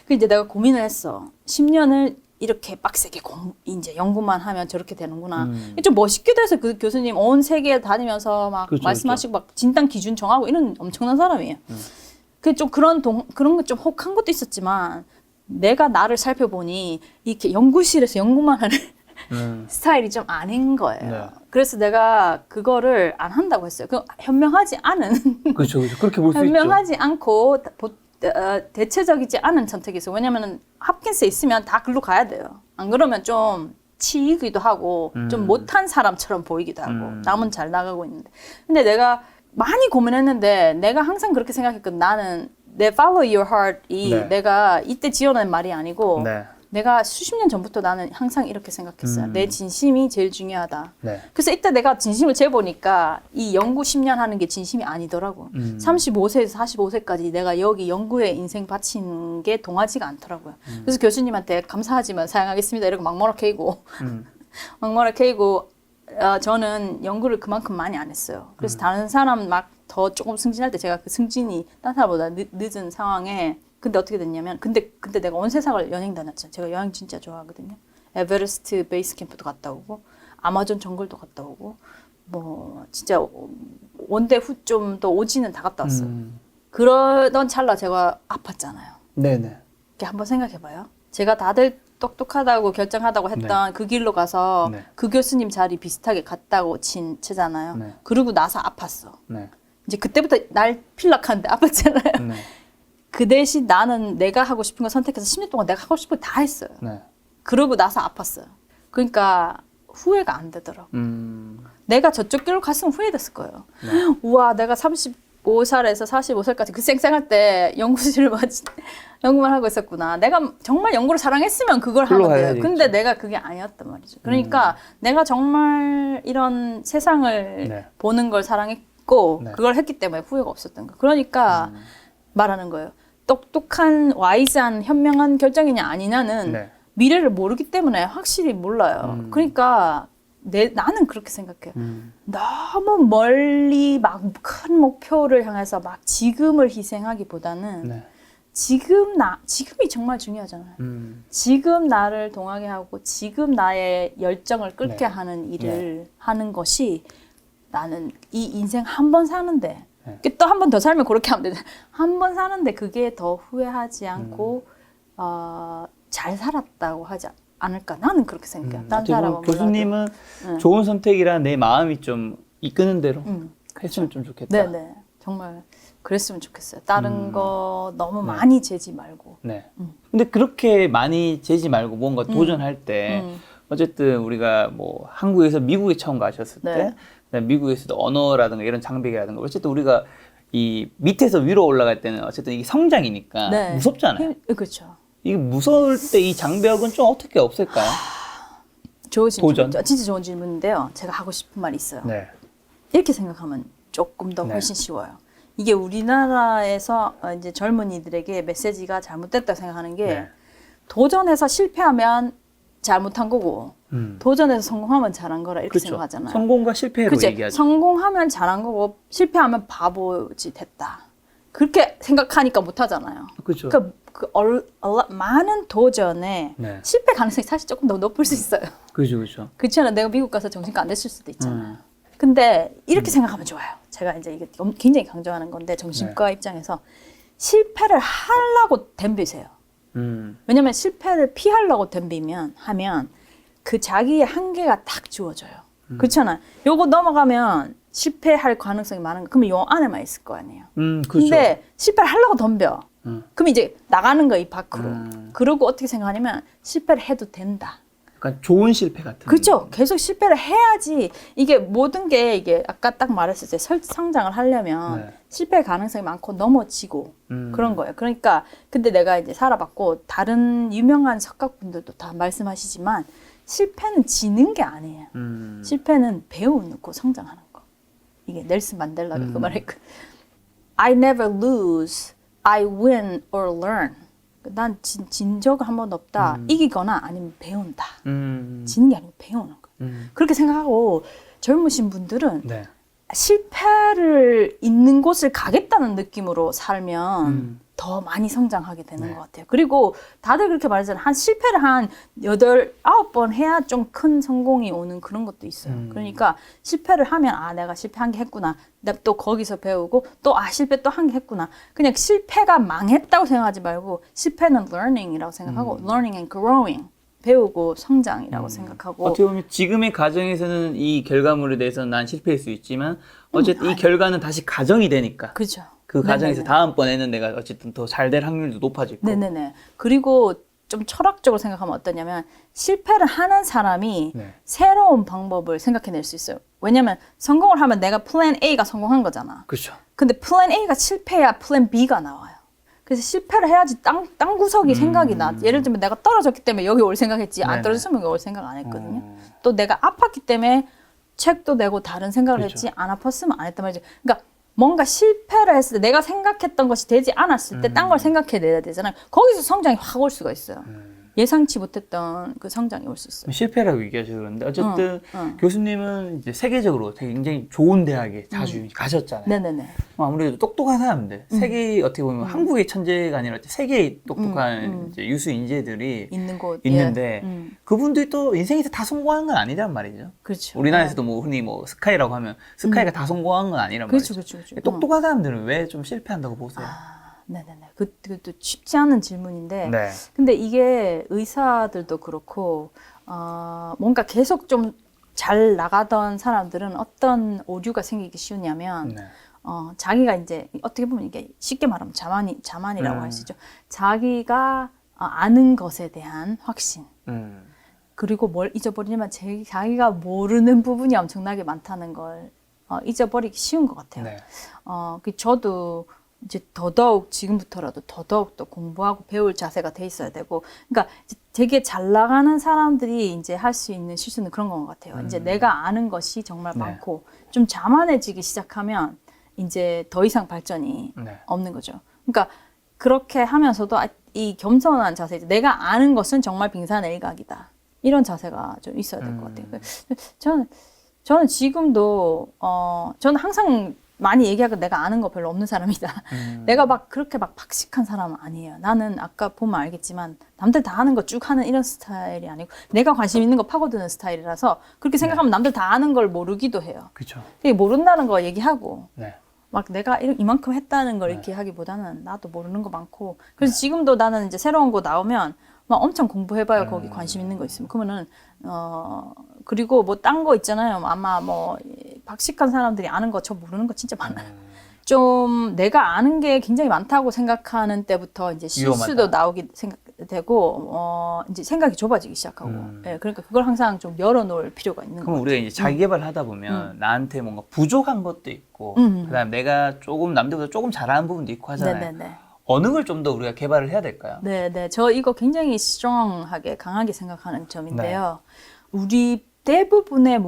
그 이제 내가 고민을 했어. 10년을 이렇게 빡세게 이제 연구만 하면 저렇게 되는구나. 좀 멋있기도 해서 그 교수님 온 세계 다니면서 막 그렇죠, 말씀하시고 막 진단 기준 정하고 이런 엄청난 사람이에요. 그 좀 그런 거 좀 혹한 것도 있었지만 내가 나를 살펴보니 이렇게 연구실에서 연구만 하는 스타일이 좀 아닌 거예요. 네. 그래서 내가 그거를 안 한다고 했어요. 그 현명하지 않은 그렇죠, 그렇죠. 그렇게 볼 수 있죠. 현명하지 않고 대체적이지 않은 선택이 있어요. 왜냐면은 합킨스에 있으면 다 글로 가야 돼요. 안 그러면 좀 치이기도 하고 좀 못한 사람처럼 보이기도 하고 남은 잘 나가고 있는데. 근데 내가 많이 고민했는데 내가 항상 그렇게 생각했거든. 나는 내 follow your heart이 네. 내가 이때 지어낸 말이 아니고 네. 내가 수십 년 전부터 나는 항상 이렇게 생각했어요. 내 진심이 제일 중요하다. 네. 그래서 이때 내가 진심을 재보니까 이 연구 10년 하는 게 진심이 아니더라고. 35세에서 45세까지 내가 여기 연구에 인생 바친 게 동하지가 않더라고요. 그래서 교수님한테 감사하지만 사양하겠습니다. 이러고 막모라 캐이고 막모라 캐이고 저는 연구를 그만큼 많이 안 했어요. 그래서 다른 사람 막 더 조금 승진할 때 제가 그 승진이 딴 사람보다 늦은 상황에 근데 어떻게 됐냐면 근데 내가 온 세상을 여행 다녔죠. 제가 여행 진짜 좋아하거든요. 에베레스트 베이스 캠프도 갔다 오고 아마존 정글도 갔다 오고 뭐 진짜 원대 후 좀 더 오지는 다 갔다 왔어요. 그러던 찰나 제가 아팠잖아요. 네네. 이렇게 한번 생각해봐요. 제가 다들 똑똑하다고 결정하다고 했던 그 길로 가서 네. 그 교수님 자리 비슷하게 갔다고 치잖아요. 네. 그러고 나서 아팠어. 네. 이제 그때부터 날 필락하는데 아팠잖아요. 네. 그 대신 나는 내가 하고 싶은 거 선택해서 10년 동안 내가 하고 싶은 거 다 했어요. 네. 그러고 나서 아팠어요. 그러니까 후회가 안 되더라고. 내가 저쪽 길로 갔으면 후회됐을 거예요. 네. 우와, 내가 35살에서 45살까지 그 쌩쌩할 때 연구만 하고 있었구나. 내가 정말 연구를 사랑했으면 그걸 하면 돼요. 근데 내가 그게 아니었단 말이죠. 그러니까 내가 정말 이런 세상을 네. 보는 걸 사랑했고 네. 그걸 했기 때문에 후회가 없었던 거. 그러니까 말하는 거예요. 똑똑한, 와이즈한, 현명한 결정이냐 아니냐는 네. 미래를 모르기 때문에 확실히 몰라요. 그러니까 나는 그렇게 생각해요. 너무 멀리 막 큰 목표를 향해서 막 지금을 희생하기보다는 네. 지금이 정말 중요하잖아요. 지금 나를 동하게 하고 지금 나의 열정을 끓게 네. 하는 일을 하는 것이 나는 이 인생 한 번 사는데 또 한 번 더 살면 그렇게 하면 되잖아요. 한 번 사는데 그게 더 후회하지 않고 잘 살았다고 하지 않을까. 나는 그렇게 생각해요. 딴 사람은 교수님은 좋은 선택이라 내 마음이 좀 이끄는 대로 했으면 좀 좋겠다. 네네. 정말 그랬으면 좋겠어요. 다른 거 너무 많이 재지 말고. 네. 근데 그렇게 많이 재지 말고 뭔가 도전할 때 어쨌든 우리가 뭐 한국에서 미국에 처음 가셨을 때 그다음에 미국에서도 언어라든가 이런 장벽이라든가 어쨌든 우리가 이 밑에서 위로 올라갈 때는 어쨌든 이게 성장이니까 무섭잖아요. 그렇죠. 이게 무서울 때 이 장벽은 좀 어떻게 없앨까요? 좋은 도전. 질문, 진짜 좋은 질문인데요. 제가 하고 싶은 말이 있어요. 네. 이렇게 생각하면 조금 더 훨씬 쉬워요. 이게 우리나라에서 이제 젊은이들에게 메시지가 잘못됐다고 생각하는 게 도전해서 실패하면 잘못한 거고 도전해서 성공하면 잘한 거라 이렇게 생각하잖아요. 성공과 실패로 그치? 얘기하죠. 성공하면 잘한 거고 실패하면 바보짓 했다. 그렇게 생각하니까 못 하잖아요. 그렇죠. 그러니까 많은 도전에 실패 가능성이 사실 조금 더 높을 수 있어요. 그렇죠, 그렇죠. 그렇잖아. 내가 미국 가서 정신과 안 됐을 수도 있잖아요. 근데 이렇게 생각하면 좋아요. 제가 이제 이게 굉장히 강조하는 건데 정신과 입장에서 실패를 하려고 덤비세요. 왜냐면 실패를 피하려고 하면 그 자기의 한계가 딱 주어져요. 그렇잖아요. 요거 넘어가면 실패할 가능성이 많은 거. 그러면 요 안에만 있을 거 아니에요. 그렇죠. 근데 실패를 하려고 덤벼. 그럼 이제 나가는 거 이 밖으로. 그러고 어떻게 생각하냐면 실패를 해도 된다. 약간 좋은 실패 같은. 그렇죠. 계속 실패를 해야지. 이게 모든 게 이게 아까 딱 말했을 때 성장을 하려면 실패 가능성이 많고 넘어지고 그런 거예요. 그러니까 근데 내가 이제 살아봤고 다른 유명한 석학분들도 다 말씀하시지만 실패는 지는 게 아니에요. 실패는 배우는 거 성장하는 거. 이게 넬슨 만델라가 그 말했거든. I never lose, I win or learn. 난 진 적은 한 번도 없다. 이기거나 아니면 배운다. 지는 게 아니고 배우는 거. 그렇게 생각하고 젊으신 분들은 실패를 있는 곳을 가겠다는 느낌으로 살면 더 많이 성장하게 되는 것 같아요. 그리고 다들 그렇게 말하잖아요. 실패를 한 8, 9번 해야 좀 큰 성공이 오는 그런 것도 있어요. 그러니까 실패를 하면 내가 실패 한 개 했구나. 내가 또 거기서 배우고 또 실패 또 한 개 했구나. 그냥 실패가 망했다고 생각하지 말고 실패는 learning이라고 생각하고 learning and growing. 배우고 성장이라고 생각하고 어떻게 보면 지금의 가정에서는 이 결과물에 대해서는 난 실패할 수 있지만 어쨌든 이 결과는 다시 가정이 되니까 그죠. 그 가정에서 네네네. 다음번에는 내가 어쨌든 더 잘 될 확률도 높아질 거고. 네네네. 그리고 좀 철학적으로 생각하면 어떠냐면 실패를 하는 사람이 네. 새로운 방법을 생각해낼 수 있어요. 왜냐면 성공을 하면 내가 플랜 A가 성공한 거잖아. 그렇죠. 근데 플랜 A가 실패해야 플랜 B가 나와요. 그래서 실패를 해야지 땅 구석이 생각이 나. 예를 들면 내가 떨어졌기 때문에 여기 올 생각했지 안 네네. 떨어졌으면 여기 올 생각 안 했거든요. 또 내가 아팠기 때문에 책도 내고 다른 생각을 그렇죠. 했지 안 아팠으면 안 했단 말이죠. 그러니까 뭔가 실패를 했을 때 내가 생각했던 것이 되지 않았을 때 딴 걸 생각해내야 되잖아요. 거기서 성장이 확 올 수가 있어요. 예상치 못했던 그 성장이 올 수 있어요. 실패라고 얘기하셔서 그런데 어쨌든 응. 교수님은 이제 세계적으로 되게 굉장히 좋은 대학에 자주 가셨잖아요. 네네네. 아무래도 똑똑한 사람들, 세계 어떻게 보면 한국의 천재가 아니라 세계의 똑똑한 이제 유수 인재들이 있는 곳 있는데 예. 그분들이 또 인생에서 다 성공하는 건 아니란 말이죠. 그렇죠. 우리나라에서도 뭐 흔히 뭐 스카이라고 하면 스카이가 다 성공한 건 아니란 그렇죠, 말이죠. 그렇죠, 그렇죠. 똑똑한 사람들은 왜 좀 실패한다고 보세요? 네네네. 그것도 쉽지 않은 질문인데, 네. 근데 이게 의사들도 그렇고, 뭔가 계속 좀 잘 나가던 사람들은 어떤 오류가 생기기 쉬우냐면, 네. 자기가 이제 어떻게 보면 이게 쉽게 말하면 자만이라고 할 수 있죠. 자기가 아는 것에 대한 확신. 그리고 뭘 잊어버리냐면 자기가 모르는 부분이 엄청나게 많다는 걸 잊어버리기 쉬운 것 같아요. 네. 저도 이제 더더욱 지금부터라도 더더욱 또 공부하고 배울 자세가 돼 있어야 되고, 그러니까 이제 되게 잘 나가는 사람들이 이제 할 수 있는 실수는 그런 것 같아요. 이제 내가 아는 것이 정말 네. 많고 좀 자만해지기 시작하면 이제 더 이상 발전이 네. 없는 없는 거죠. 그러니까 그렇게 하면서도 이 겸손한 자세, 내가 아는 것은 정말 빙산일각이다. 이런 자세가 좀 있어야 될 것 같아요. 저는 지금도 저는 항상 많이 얘기하고 내가 아는 거 별로 없는 사람이다. 내가 막 그렇게 막 박식한 사람은 아니에요. 나는 아까 보면 알겠지만 남들 다 아는 거 쭉 하는 이런 스타일이 아니고 내가 관심 있는 거 파고드는 스타일이라서 그렇게 생각하면 남들 다 아는 걸 모르기도 해요. 그렇죠. 모른다는 거 얘기하고 네. 막 내가 이만큼 했다는 걸 이렇게 하기보다는 나도 모르는 거 많고 그래서 지금도 나는 이제 새로운 거 나오면 막 엄청 공부해봐요. 거기 관심 있는 거 있으면 그러면은 그리고 뭐 딴 거 있잖아요. 아마 뭐 박식한 사람들이 아는 거 저 모르는 거 진짜 많아요. 좀 내가 아는 게 굉장히 많다고 생각하는 때부터 이제 실수도 위험하다. 나오게 생각되고 이제 생각이 좁아지기 시작하고 예, 그러니까 그걸 항상 좀 열어놓을 필요가 있는 그럼 거예요. 우리가 이제 자기 개발을 하다 보면 나한테 뭔가 부족한 것도 있고 그다음에 내가 조금 남들보다 조금 잘하는 부분도 있고 하잖아요. 네네네. 어느 걸 좀 더 우리가 개발을 해야 될까요? 네네. 저 이거 굉장히 스트롱하게 강하게 생각하는 점인데요. 우리 대부분의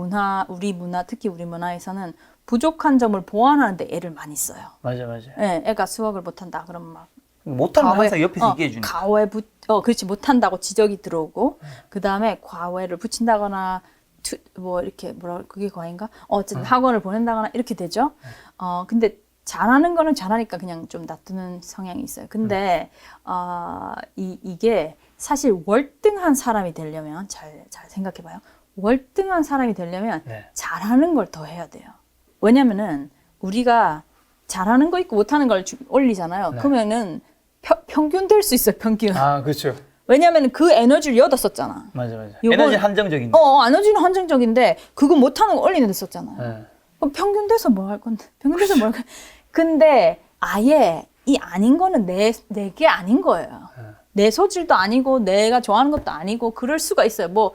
우리 문화, 특히 우리 문화에서는 부족한 점을 보완하는데 애를 많이 써요. 맞아. 예, 애가 수학을 못한다. 그러면 막 못하면 항상 옆에서 얘기해 주니까. 가오에 그렇지 못한다고 지적이 들어오고 그 다음에 과오에를 붙인다거나 뭐 이렇게 그게 과인가? 어쨌든 학원을 보낸다거나 이렇게 되죠. 근데 잘하는 거는 잘하니까 그냥 좀 놔두는 성향이 있어요. 근데 이게 사실 월등한 사람이 되려면 잘 생각해봐요. 월등한 사람이 되려면 네. 잘하는 걸 더 해야 돼요. 왜냐면은 우리가 잘하는 거 있고 못하는 걸 올리잖아요. 네. 그러면은 평균 될 수 있어요. 평균. 아, 그렇죠. 왜냐면은 그 에너지를 여기다 썼잖아. 맞아. 요건- 에너지 한정적인데. 에너지는 한정적인데 그거 못하는 거 올리는 데 썼잖아요. 네. 그럼 평균 돼서 뭐 할 건데? 평균 돼서 뭐 할 건데? 근데 아예 이 아닌 거는 내게 아닌 거예요. 내 소질도 아니고 내가 좋아하는 것도 아니고 그럴 수가 있어요. 뭐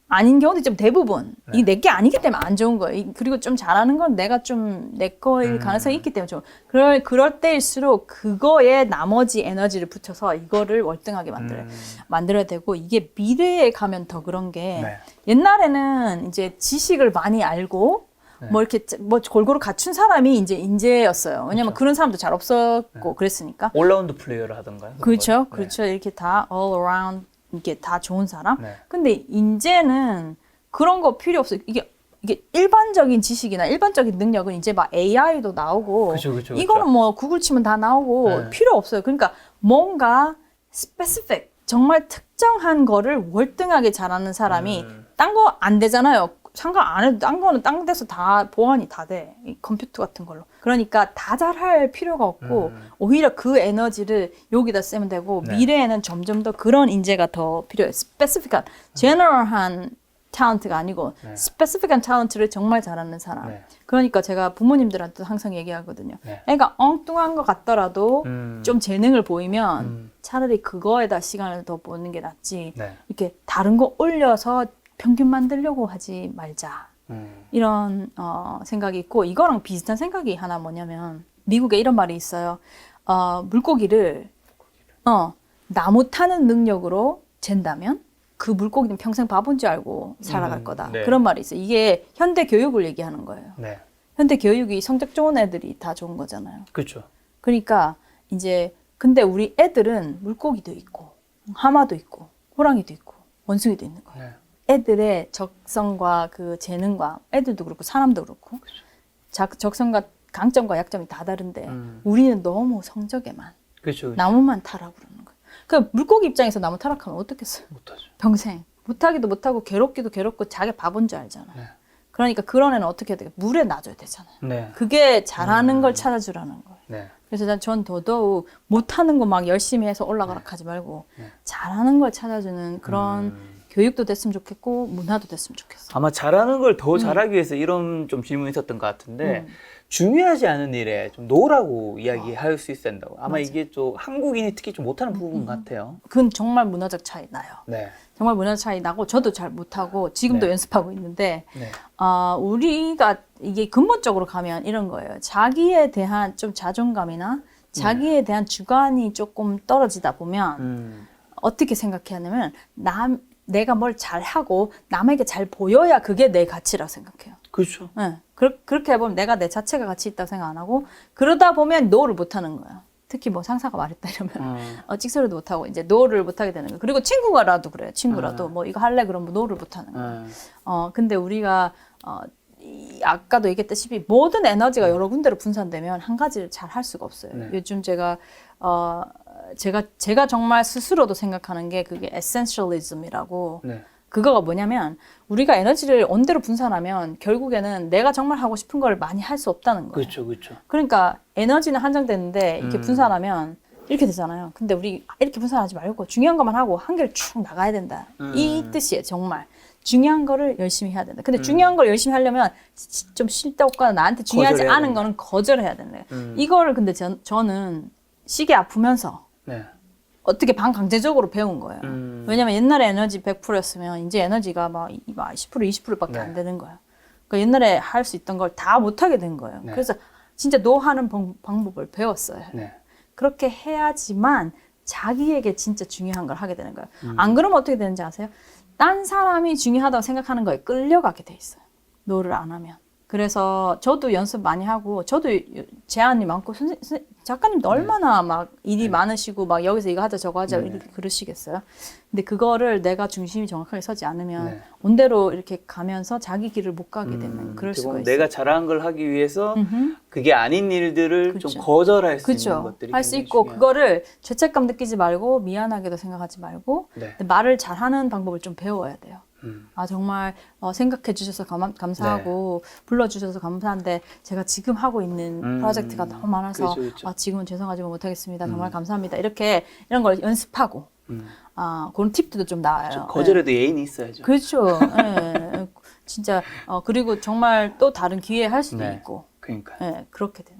아닌 경우도 좀 대부분 이 내게 아니기 때문에 안 좋은 거예요. 그리고 좀 잘하는 건 내가 좀 내 거일 가능성이 있기 때문에 좀 그럴 때일수록 그거에 나머지 에너지를 붙여서 이거를 월등하게 만들어야 되고 이게 미래에 가면 더 그런 게 네. 옛날에는 이제 지식을 많이 알고 뭐 이렇게 뭐 골고루 갖춘 사람이 이제 인재였어요. 왜냐면 그런 사람도 잘 없었고 그랬으니까. 올라운드 플레이어를 하던가요? 그렇죠. 네. 그렇죠. 이렇게 다 all around 이게 다 좋은 사람. 네. 근데 인재는 그런 거 필요 없어요. 이게 일반적인 지식이나 일반적인 능력은 이제 막 AI도 나오고 그쵸. 이거는 뭐 구글 치면 다 나오고 네. 필요 없어요. 그러니까 뭔가 specific 정말 특정한 거를 월등하게 잘하는 사람이 딴 거 안 되잖아요. 상관 안 해도 딴 거는 딴 데서 다 보완이 다 돼. 이 컴퓨터 같은 걸로. 그러니까 다 잘할 필요가 없고 오히려 그 에너지를 여기다 쓰면 되고 네. 미래에는 점점 더 그런 인재가 더 필요해. 스페시픽한, 제너럴한 탤런트가 아니고 네. 스페시픽한 탤런트를 정말 잘하는 사람. 네. 그러니까 제가 부모님들한테 항상 얘기하거든요. 네. 애가 엉뚱한 것 같더라도 좀 재능을 보이면 음. 차라리 그거에다 시간을 더 보는 게 낫지. 네. 이렇게 다른 거 올려서 평균 만들려고 하지 말자. 이런 생각이 있고 이거랑 비슷한 생각이 하나 뭐냐면 미국에 이런 말이 있어요. 물고기를 나 못하는 능력으로 잰다면 그 물고기는 평생 바본 줄 알고 살아갈 거다. 네. 그런 말이 있어요. 이게 현대 교육을 얘기하는 거예요. 네. 현대 교육이 성적 좋은 애들이 다 좋은 거잖아요. 그렇죠. 그러니까 이제 근데 우리 애들은 물고기도 있고 하마도 있고 호랑이도 있고 원숭이도 있는 거예요. 네. 애들의 적성과 그 재능과 애들도 그렇고 사람도 그렇고 적성과 강점과 약점이 다 다른데 우리는 너무 성적에만 그렇죠. 나무만 타라고 그러는 거예요. 그 물고기 입장에서 나무 타락하면 어떻겠어요? 못하죠. 평생 못하기도 못하고 괴롭기도 괴롭고 자기 바본 줄 알잖아요. 네. 그러니까 그런 애는 어떻게 해야 돼요? 물에 놔줘야 되잖아요. 네. 그게 잘하는 걸 찾아주라는 거예요. 네. 그래서 전 더더욱 못하는 거 막 열심히 해서 올라가라 하지 말고 네. 잘하는 걸 찾아주는 그런 교육도 됐으면 좋겠고 문화도 됐으면 좋겠어. 아마 잘하는 걸 더 잘하기 위해서 이런 좀 질문이 있었던 것 같은데 중요하지 않은 일에 좀 노라고 이야기할 수 있어야 된다고. 아마 맞아. 이게 좀 한국인이 특히 좀 못하는 부분 같아요. 그건 정말 문화적 차이 나요. 네. 정말 문화적 차이 나고 저도 잘 못하고 지금도 네. 연습하고 있는데 네. 우리가 이게 근본적으로 가면 이런 거예요. 자기에 대한 좀 자존감이나 자기에 대한 주관이 조금 떨어지다 보면 어떻게 생각해야 하냐면 내가 뭘 잘하고 남에게 잘 보여야 그게 내 가치라고 생각해요. 그렇죠. 네. 그렇게 해보면 내가 내 자체가 가치 있다고 생각 안 하고 그러다 보면 노를 못하는 거예요. 특히 뭐 상사가 말했다 이러면 찍소리도 못하고 이제 노를 못하게 되는 거예요. 그리고 친구가라도 그래요. 친구라도 뭐 이거 할래 그러면 노를 못하는 거예요. 근데 우리가 아까도 얘기했다시피 모든 에너지가 여러 군데로 분산되면 한 가지를 잘 할 수가 없어요. 네. 요즘 제가 정말 스스로도 생각하는 게 그게 에센셜리즘이라고 네. 그거가 뭐냐면 우리가 에너지를 온대로 분산하면 결국에는 내가 정말 하고 싶은 걸 많이 할 수 없다는 거예요. 그렇죠. 그렇죠. 그러니까 에너지는 한정되는데 이렇게 분산하면 이렇게 되잖아요. 근데 우리 이렇게 분산하지 말고 중요한 것만 하고 한 개를 쭉 나가야 된다. 이 뜻이에요. 정말. 중요한 거를 열심히 해야 된다. 근데 중요한 걸 열심히 하려면 좀 싫다 없거나 나한테 중요하지 거절해야 않은 된다. 거는 거절해야 된다. 이거를 근데 저는 시계 아프면서 네. 어떻게 반강제적으로 배운 거예요. 왜냐면 옛날에 에너지 100%였으면 이제 에너지가 막 10%, 20%밖에 네. 안 되는 거예요. 그러니까 옛날에 할 수 있던 걸 다 못하게 된 거예요. 네. 그래서 진짜 노하는 방법을 배웠어요. 네. 그렇게 해야지만 자기에게 진짜 중요한 걸 하게 되는 거예요. 안 그러면 어떻게 되는지 아세요? 딴 사람이 중요하다고 생각하는 거에 끌려가게 돼 있어요. 노를 안 하면. 그래서 저도 연습 많이 하고 저도 제안이 많고 작가님도 얼마나 막 일이 많으시고 막 여기서 이거 하자 저거 하자 이렇게 그러시겠어요. 근데 그거를 내가 중심이 정확하게 서지 않으면 네. 온대로 이렇게 가면서 자기 길을 못 가게 되는 그럴 수가 있어요. 내가 잘한 걸 하기 위해서 그게 아닌 일들을 그쵸. 좀 거절할 수 있는 그렇죠. 것들이 할 수 굉장히 있고 중요해요. 그거를 죄책감 느끼지 말고 미안하게도 생각하지 말고 네. 근데 말을 잘하는 방법을 좀 배워야 돼요. 정말 생각해 주셔서 감사하고 불러주셔서 감사한데 제가 지금 하고 있는 프로젝트가 너무 많아서 그렇죠, 그렇죠. 지금은 죄송하지만 못하겠습니다. 정말 감사합니다. 이런 걸 연습하고 그런 팁들도 좀 나와요. 거절에도 예의는 있어야죠. 그렇죠. 예. 진짜 그리고 정말 또 다른 기회에 할 수도 네. 있고 그러니까. 예, 그렇게 돼요.